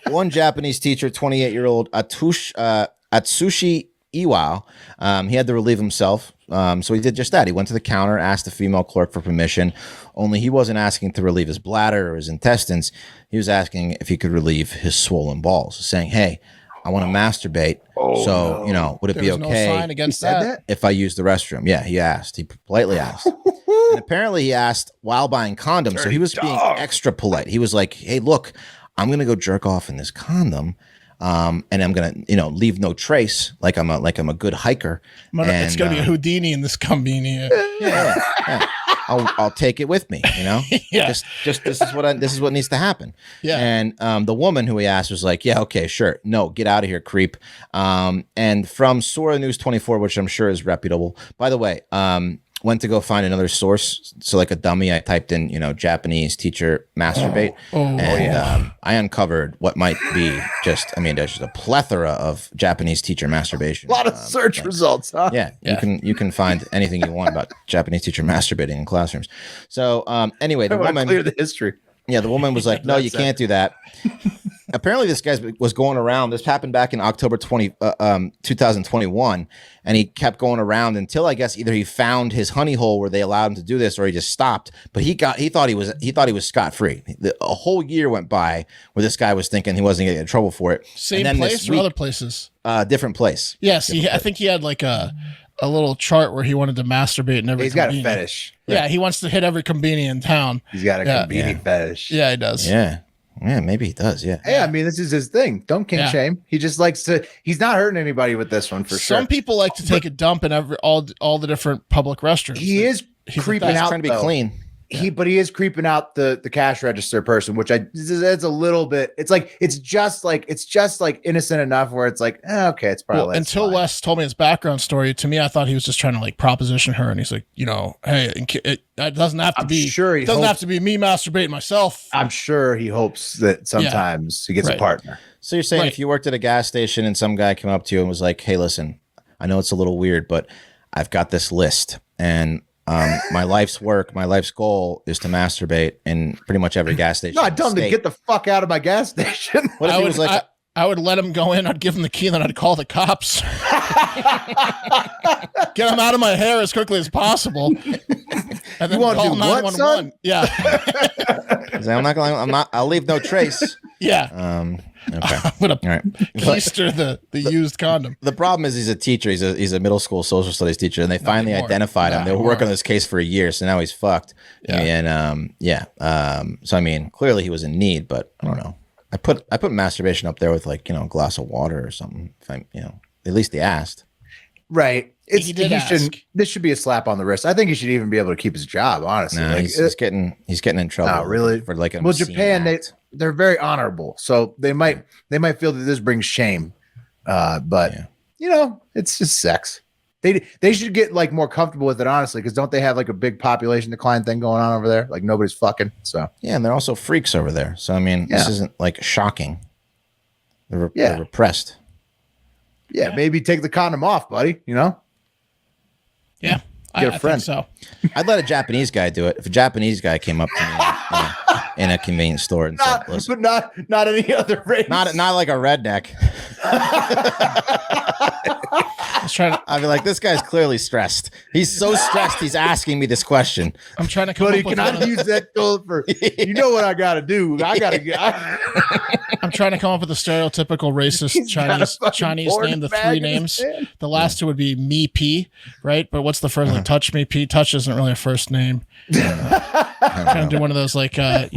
One Japanese teacher, 28-year-old Atsushi Iwao, he had to relieve himself. So he did just that. He went to the counter, asked the female clerk for permission. Only he wasn't asking to relieve his bladder or his intestines. He was asking if he could relieve his swollen balls, saying, "Hey, I want to masturbate. Would it be okay no sign against that if I use the restroom?" Yeah, he asked. He politely asked. And apparently he asked while buying condoms. So he was being extra polite. He was like, "Hey, look, I'm going to go jerk off in this condom. And I'm going to, leave no trace like I'm a good hiker. It's going to be a Houdini in this combini. Yeah. I'll take it with me, Yeah. Just this is what needs to happen. Yeah. And the woman who he asked was like, "Yeah, okay, sure. No, get out of here, creep." And from Sora News 24, which I'm sure is reputable. By the way, went to go find another source. So like a dummy, I typed in, Japanese teacher masturbate. I uncovered what might be there's just a plethora of Japanese teacher masturbation. A lot of search results, huh? Yeah. You can find anything you want about Japanese teacher masturbating in classrooms. So anyway, the woman clear the history. Yeah, the woman was like, "No, you can't do that." Apparently, this guy was going around. This happened back in October 2021, and he kept going around until I guess either he found his honey hole where they allowed him to do this, or he just stopped. But he thought he was scot free. A whole year went by where this guy was thinking he wasn't going to get in trouble for it. Same place or other places? Different place. Yes, I think he had like a little chart where he wanted to masturbate in every. He's got a fetish. Yeah, he wants to hit every combini in town. He's got a combini fetish. Yeah, he does. Yeah, maybe he does. Yeah. Hey, I mean, this is his thing. Don't kink shame. He just likes to. He's not hurting anybody with this one for sure. Some people like to take a dump in all the different public restrooms. He is creeping out, trying to be clean. But he is creeping out the cash register person, which it's a little bit. It's just like innocent enough where it's like, okay, it's probably until fine. Wes told me his background story. To me, I thought he was just trying to like proposition her, and he's like, hey, it doesn't have to be. Sure, it doesn't have to be me masturbating myself. I'm sure he hopes that sometimes he gets a partner. So you're saying if you worked at a gas station and some guy came up to you and was like, "Hey, listen, I know it's a little weird, but I've got this list and my life's work, my life's goal is to masturbate in pretty much every gas station. No, I tell him to get the fuck out of my gas station. What if he was like, I would let him go in. I'd give him the key, and then I'd call the cops. Get him out of my hair as quickly as possible. And then call 911. Yeah. I'll leave no trace. Yeah. Okay. I'm gonna keister the used condom. The problem is he's a teacher. He's a middle school social studies teacher, and they finally identified him. They were working on this case for a year, so now he's fucked. Yeah. And so I mean, clearly he was in need, but I don't know. I put masturbation up there with like, a glass of water or something. If I, at least they asked. Right. This should be a slap on the wrist. I think he should even be able to keep his job. Honestly, nah, he's getting in trouble. Really? For like Japan, they're very honorable, so they might feel that this brings shame. But it's just sex. They should get like more comfortable with it, honestly, because don't they have like a big population decline thing going on over there? Like nobody's fucking. So yeah, and they're also freaks over there. So I mean, this isn't like shocking. They're repressed. Yeah, maybe take the condom off, buddy. Yeah, get a friend. I think so I'd let a Japanese guy do it. If a Japanese guy came up to me in a convenience store and said, "Listen," but not any other race. Not like a redneck. I'd be like, this guy's clearly stressed. He's so stressed. He's asking me this question. I'm trying to come up with. Can I use that code for? You know what I got to do? I'm trying to come up with a stereotypical racist Chinese name. The three names. The last two would be Me P, right? But what's the first one? Touch Me P. Touch isn't really a first name. I'm trying to do one of those like yeah.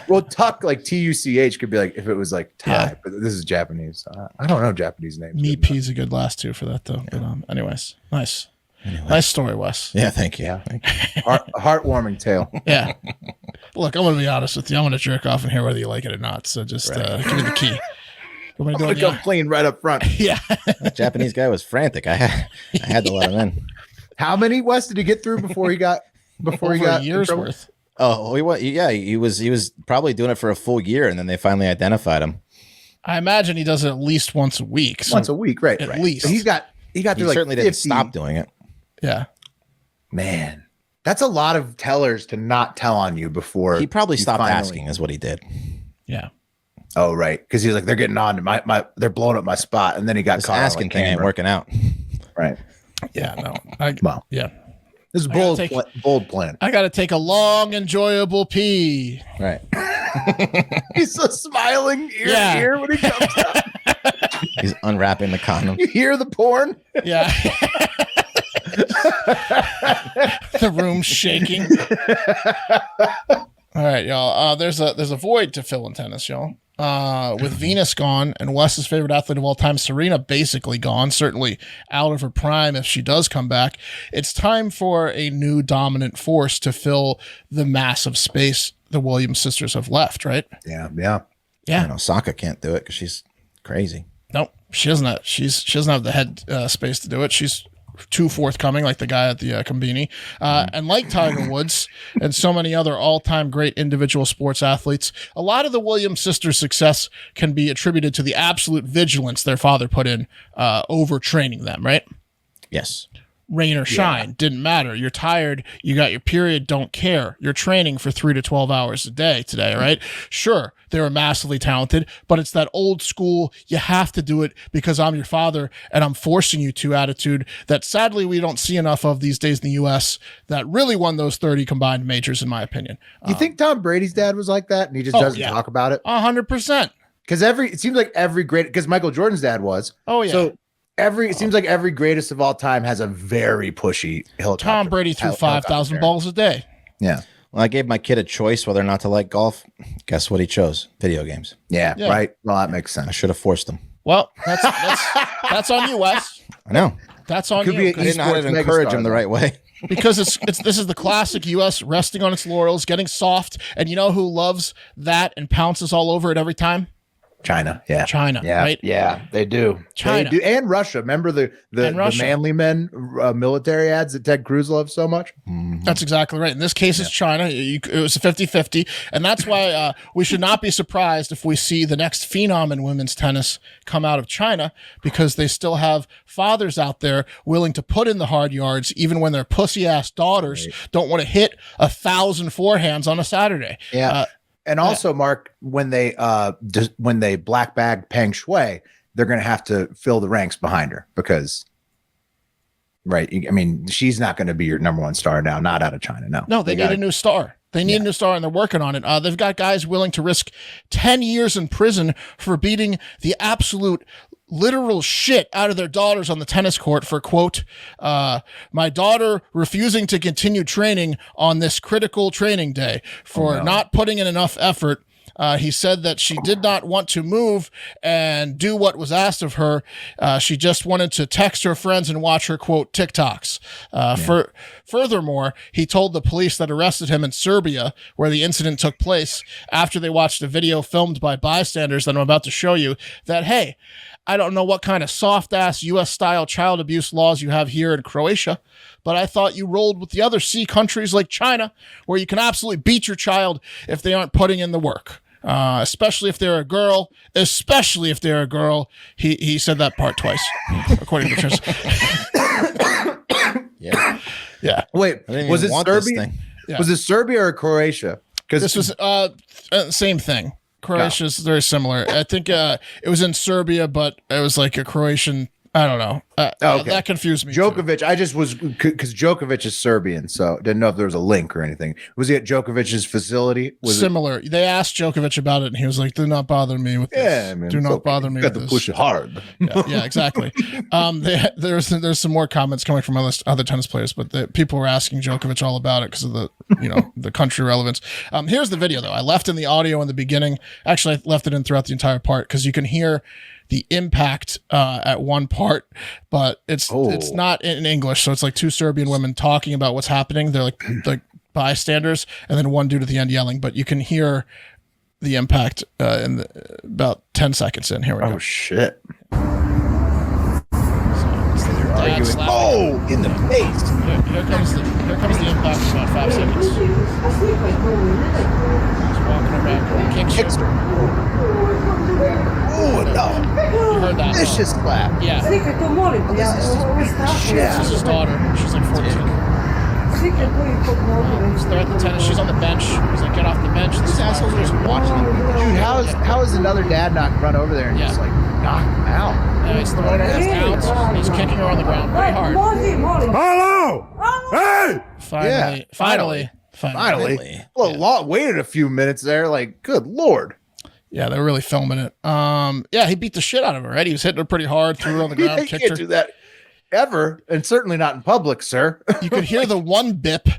Well, Tuck like TUCH could be like if it was like Thai, but this is Japanese. I don't know Japanese names. Me P's a good last two for that though. Yeah. But anyways, nice story, Wes. Yeah, thank you. Heartwarming tale. Yeah. Look, I'm gonna be honest with you. I'm gonna jerk off in here whether you like it or not. So just give me the key. I'm gonna come clean right up front. Yeah. That Japanese guy was frantic. I had to let him in. How many Wes did he get through before he got a year's worth? Oh, he was probably doing it for a full year, and then they finally identified him. I imagine he does it at least once a week. Once a week, right? At least. So he got through like certainly 50. didn't stop doing it. Yeah. Man, that's a lot of tellers to not tell on you before. He probably stopped asking, is what he did. Yeah. Oh, right. Because he's like, they're getting on to they're blowing up my spot, and then he got caught. Asking thing ain't working out. Right. Yeah. No. Yeah. This is bold plan. I got to take a long, enjoyable pee. Right. He's so smiling ear to ear when he comes out. He's unwrapping the condom. You hear the porn? Yeah. The room's shaking. All right, y'all. There's a void to fill in tennis, y'all. With Venus gone and Wes's favorite athlete of all time, Serena, basically gone, certainly out of her prime if she does come back, it's time for a new dominant force to fill the massive space the Williams sisters have left, right? Yeah. Osaka can't do it because she's crazy. Nope, she doesn't have the head space to do it. She's too forthcoming, like the guy at the Combini. And like Tiger Woods and so many other all-time great individual sports athletes, a lot of the Williams sisters' success can be attributed to the absolute vigilance their father put in overtraining them, right? Yes. Rain or shine, didn't matter. You're tired, you got your period, don't care. You're training for 3 to 12 hours a day today, right? Sure, they were massively talented, but it's that old school, you have to do it because I'm your father and I'm forcing you to attitude that sadly we don't see enough of these days in the U.S. that really won those 30 combined majors, in my opinion. You think Tom Brady's dad was like that and he just doesn't talk about it? 100%. Because it seems like because Michael Jordan's dad was. Oh, yeah. So it seems like every greatest of all time has a very pushy helicopter. Tom Brady threw 5,000 balls a day. Yeah. Well, I gave my kid a choice whether or not to like golf. Guess what he chose? Video games. Yeah. Right. Well, that makes sense. I should have forced him. Well, that's on you, Wes. I know. That's on you. I didn't know how to encourage him the right way. Because this is the classic U.S. resting on its laurels, getting soft, and you know who loves that and pounces all over it every time? China, right? Yeah, they do. China. They do. And Russia. Remember the Manly Men military ads that Ted Cruz loves so much? Mm-hmm. That's exactly right. In this case, it's China. It was a 50-50. And that's why we should not be surprised if we see the next phenom in women's tennis come out of China, because they still have fathers out there willing to put in the hard yards, even when their pussy-ass daughters don't want to hit 1,000 forehands on a Saturday. Yeah. And also, Mark, when they black bag Peng Shui, they're going to have to fill the ranks behind her because, right? I mean, she's not going to be your number one star now, not out of China. No, they need a new star. They need a new star, and they're working on it. They've got guys willing to risk 10 years in prison for beating the absolute literal shit out of their daughters on the tennis court for, quote, my daughter refusing to continue training on this critical training day for not putting in enough effort. He said that she did not want to move and do what was asked of her. She just wanted to text her friends and watch her, quote, TikToks. Furthermore, he told the police that arrested him in Serbia, where the incident took place, after they watched a video filmed by bystanders that I'm about to show you, that, hey, I don't know what kind of soft-ass U.S.-style child abuse laws you have here in Croatia, but I thought you rolled with the other C countries like China, where you can absolutely beat your child if they aren't putting in the work. Especially if they're a girl. He said that part twice, according to Tris. Yeah. Wait, was it Serbia? Yeah. Was it Serbia or Croatia? Because this was same thing. Croatia's very similar. I think it was in Serbia, but it was like a Croatian. I don't know. Okay. That confused me. Djokovic, too. I just was because Djokovic is Serbian, so didn't know if there was a link or anything. Was he at Djokovic's facility? Was similar? They asked Djokovic about it, and he was like, "Do not bother me with this. Yeah, man, do not bother me with this. Push it hard." Yeah, exactly. There's some more comments coming from other tennis players, but people were asking Djokovic all about it because of the the country relevance. Here's the video though. I left in the audio in the beginning. Actually, I left it in throughout the entire part because you can hear the impact at one part, but it's not in English, so it's like two Serbian women talking about what's happening. They're like bystanders, and then one dude at the end yelling. But you can hear the impact in about 10 seconds in. Here we go. Oh shit! In the face. Here comes the impact in about 5 seconds. He's walking around, kicks her. Oh no! You heard that? Vicious slap. Yeah. This is his daughter. She's like 14. They're at the tennis. She's on the bench. He's like, get off the bench. These assholes are just watching him. Dude, how is another dad not run over there and just like knock him out? Yeah, he's throwing her out. He's kicking her on the ground pretty hard. Hello! Hey! Finally. Well, waited a few minutes there. Like, good Lord. Yeah, they're really filming it. Yeah, he beat the shit out of her, right? He was hitting her pretty hard, threw her on the ground, kicked her. You can't do that ever, and certainly not in public, sir. You could hear the one bip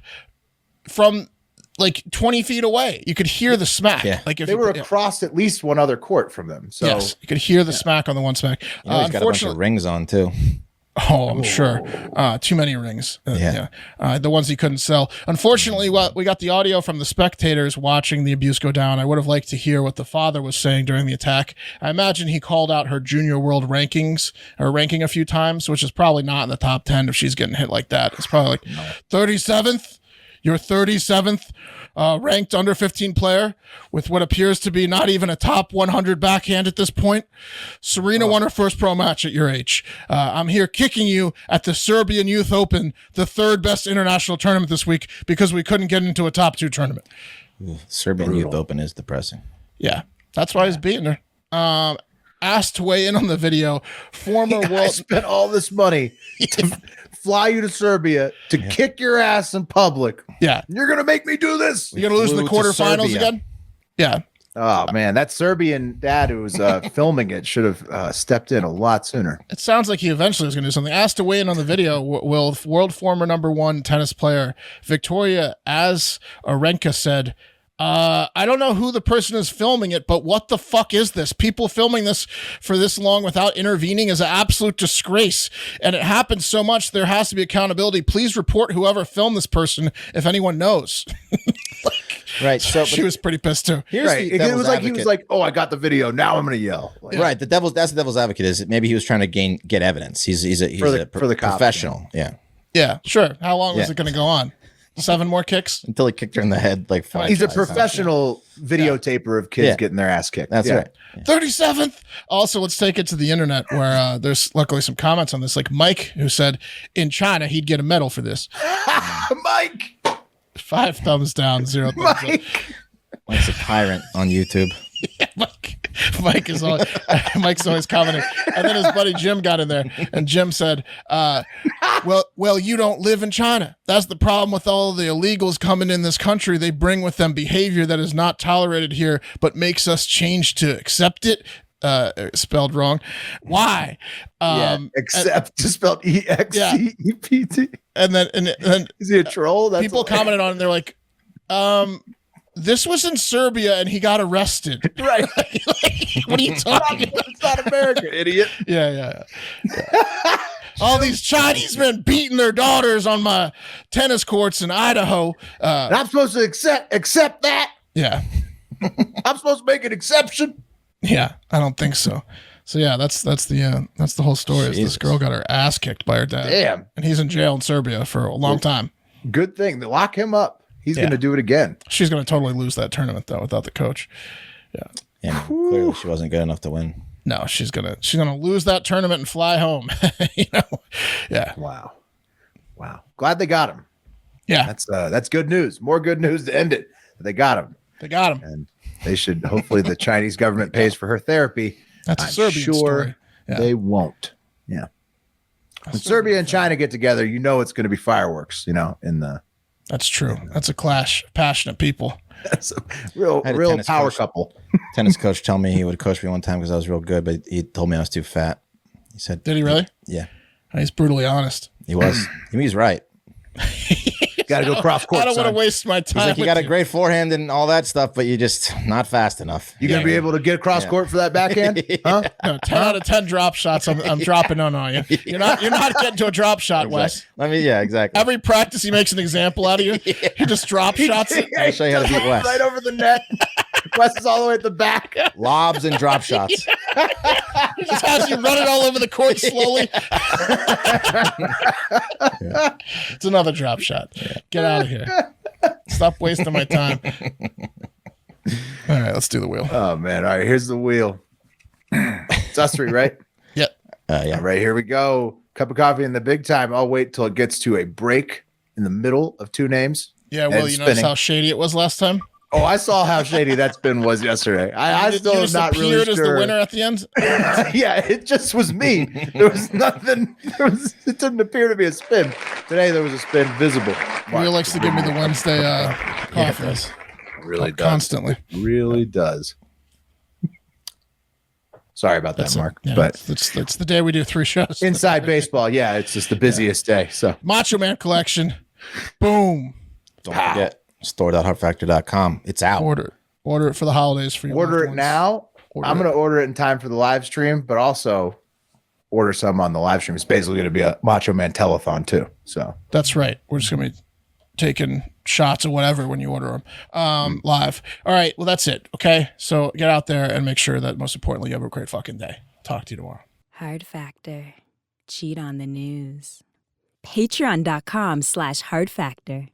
from like 20 feet away. You could hear the smack. Yeah. Like if they were across at least one other court from them. So yes, you could hear the smack on the one smack. He's got a bunch of rings on too. Oh, I'm sure. Too many rings. The ones he couldn't sell. Unfortunately, we got the audio from the spectators watching the abuse go down. I would have liked to hear what the father was saying during the attack. I imagine he called out her junior world ranking a few times, which is probably not in the top 10 if she's getting hit like that. It's probably like 37th. You're 37th ranked under 15 player with what appears to be not even a top 100 backhand at this point. Serena won her first pro match at your age. I'm here kicking you at the Serbian Youth Open, the third best international tournament this week, because we couldn't get into a top 2 tournament. Serbian Youth Open is depressing. Yeah, that's why he's beating her. Asked to weigh in on the video, former world... I spent all this money to fly you to Serbia to kick your ass in public. Yeah. You're going to make me do this. You're going to lose in the quarterfinals again? Yeah. Oh, man. That Serbian dad who was filming it should have stepped in a lot sooner. It sounds like he eventually was going to do something. Asked to weigh in on the video, will world former #1 tennis player Victoria Azarenka said, I don't know who the person is filming it, but what the fuck is this? People filming this for this long without intervening is an absolute disgrace. And it happens so much, there has to be accountability. Please report whoever filmed this person if anyone knows. Right. So she was pretty pissed too. Right. It was like he was like, "Oh, I got the video. Now I'm going to yell." Like, right. That's the devil's advocate is maybe he was trying to get evidence. He's a professional. Yeah. Yeah. Sure. How long was it going to go on? 7 more kicks until he kicked her in the head like 5 He's a professional videotaper of kids getting their ass kicked. That's right. 37th. Also, let's take it to the internet where there's luckily some comments on this. Like Mike, who said in China he'd get a medal for this. Mike. 5 thumbs down, 0 thumbs up. Mike's a tyrant on YouTube. Yeah, Mike's always commenting. And then his buddy Jim got in there, and Jim said, well, you don't live in China. That's the problem with all the illegals coming in this country. They bring with them behavior that is not tolerated here, but makes us change to accept it. Spelled wrong. Why? Except spelled EXCEPT. And then is he a troll? That's people commented on it, and they're like, this was in Serbia and he got arrested. Right. What are you talking about? It's not America, idiot. Yeah. All these Chinese men beating their daughters on my tennis courts in Idaho. And I'm supposed to accept that? Yeah. I'm supposed to make an exception? Yeah, I don't think so. So yeah, that's the whole story. Is this girl got her ass kicked by her dad. Damn. And he's in jail in Serbia for a long time. Good thing. They lock him up. He's going to do it again. She's going to totally lose that tournament though without the coach. Yeah, clearly she wasn't good enough to win. No, she's gonna lose that tournament and fly home. Yeah. Wow. Glad they got him. Yeah, that's good news. More good news to end it. They got him. And they should. Hopefully, the Chinese government pays for her therapy. That's a Serbian story. Yeah. They won't. Yeah. When Serbia and China get together, it's going to be fireworks. That's true. That's a clash of passionate people. That's a real power couple. Tennis coach told me he would coach me one time because I was real good, but he told me I was too fat. He said, "Did he really?" Yeah. He's brutally honest. He was. He's right. Got to go cross court. I don't want to waste my time. He's like, you got a great forehand and all that stuff, but you're just not fast enough. You gonna be able to get across court for that backhand? Huh? No, 10 out of 10 drop shots. I'm dropping on you. You're not getting to a drop shot, Wes. Exactly. Every practice he makes an example out of you. He just drop shots. I'll show you how to beat Wes. Right over the net. Wes is all the way at the back. Lobs and drop shots. He just has you running all over the court slowly. It's another drop shot. Get out of here. Stop wasting my time. All right, let's do the wheel. Oh, man. All right, here's the wheel. It's us three, right? Yep. Yeah. All right, here we go. Cup of coffee in the big time. I'll wait till it gets to a break in the middle of 2 names. Yeah, well, you notice how shady it was last time? Oh, I saw how shady that spin was yesterday. I still am not really sure. As the winner at the end? Yeah, it just was me. There was nothing. It didn't appear to be a spin. Today there was a spin visible. He likes to give me the Wednesday coffees. Really does. Constantly. Really does. Sorry about that, Mark. Yeah, but it's the day we do 3 shows. Inside baseball, yeah, it's just the busiest day. So Macho Man collection. Boom. Don't forget. Store.heartfactor.com. It's out. Order it for the holidays for you. Order it now. I'm going to order it in time for the live stream, but also order some on the live stream. It's basically going to be a Macho Man telethon too. So that's right. We're just going to be taking shots or whatever when you order them live. All right. Well, that's it. Okay. So get out there and make sure that most importantly, you have a great fucking day. Talk to you tomorrow. Hard Factor. Cheat on the news. Patreon.com/Hard Factor.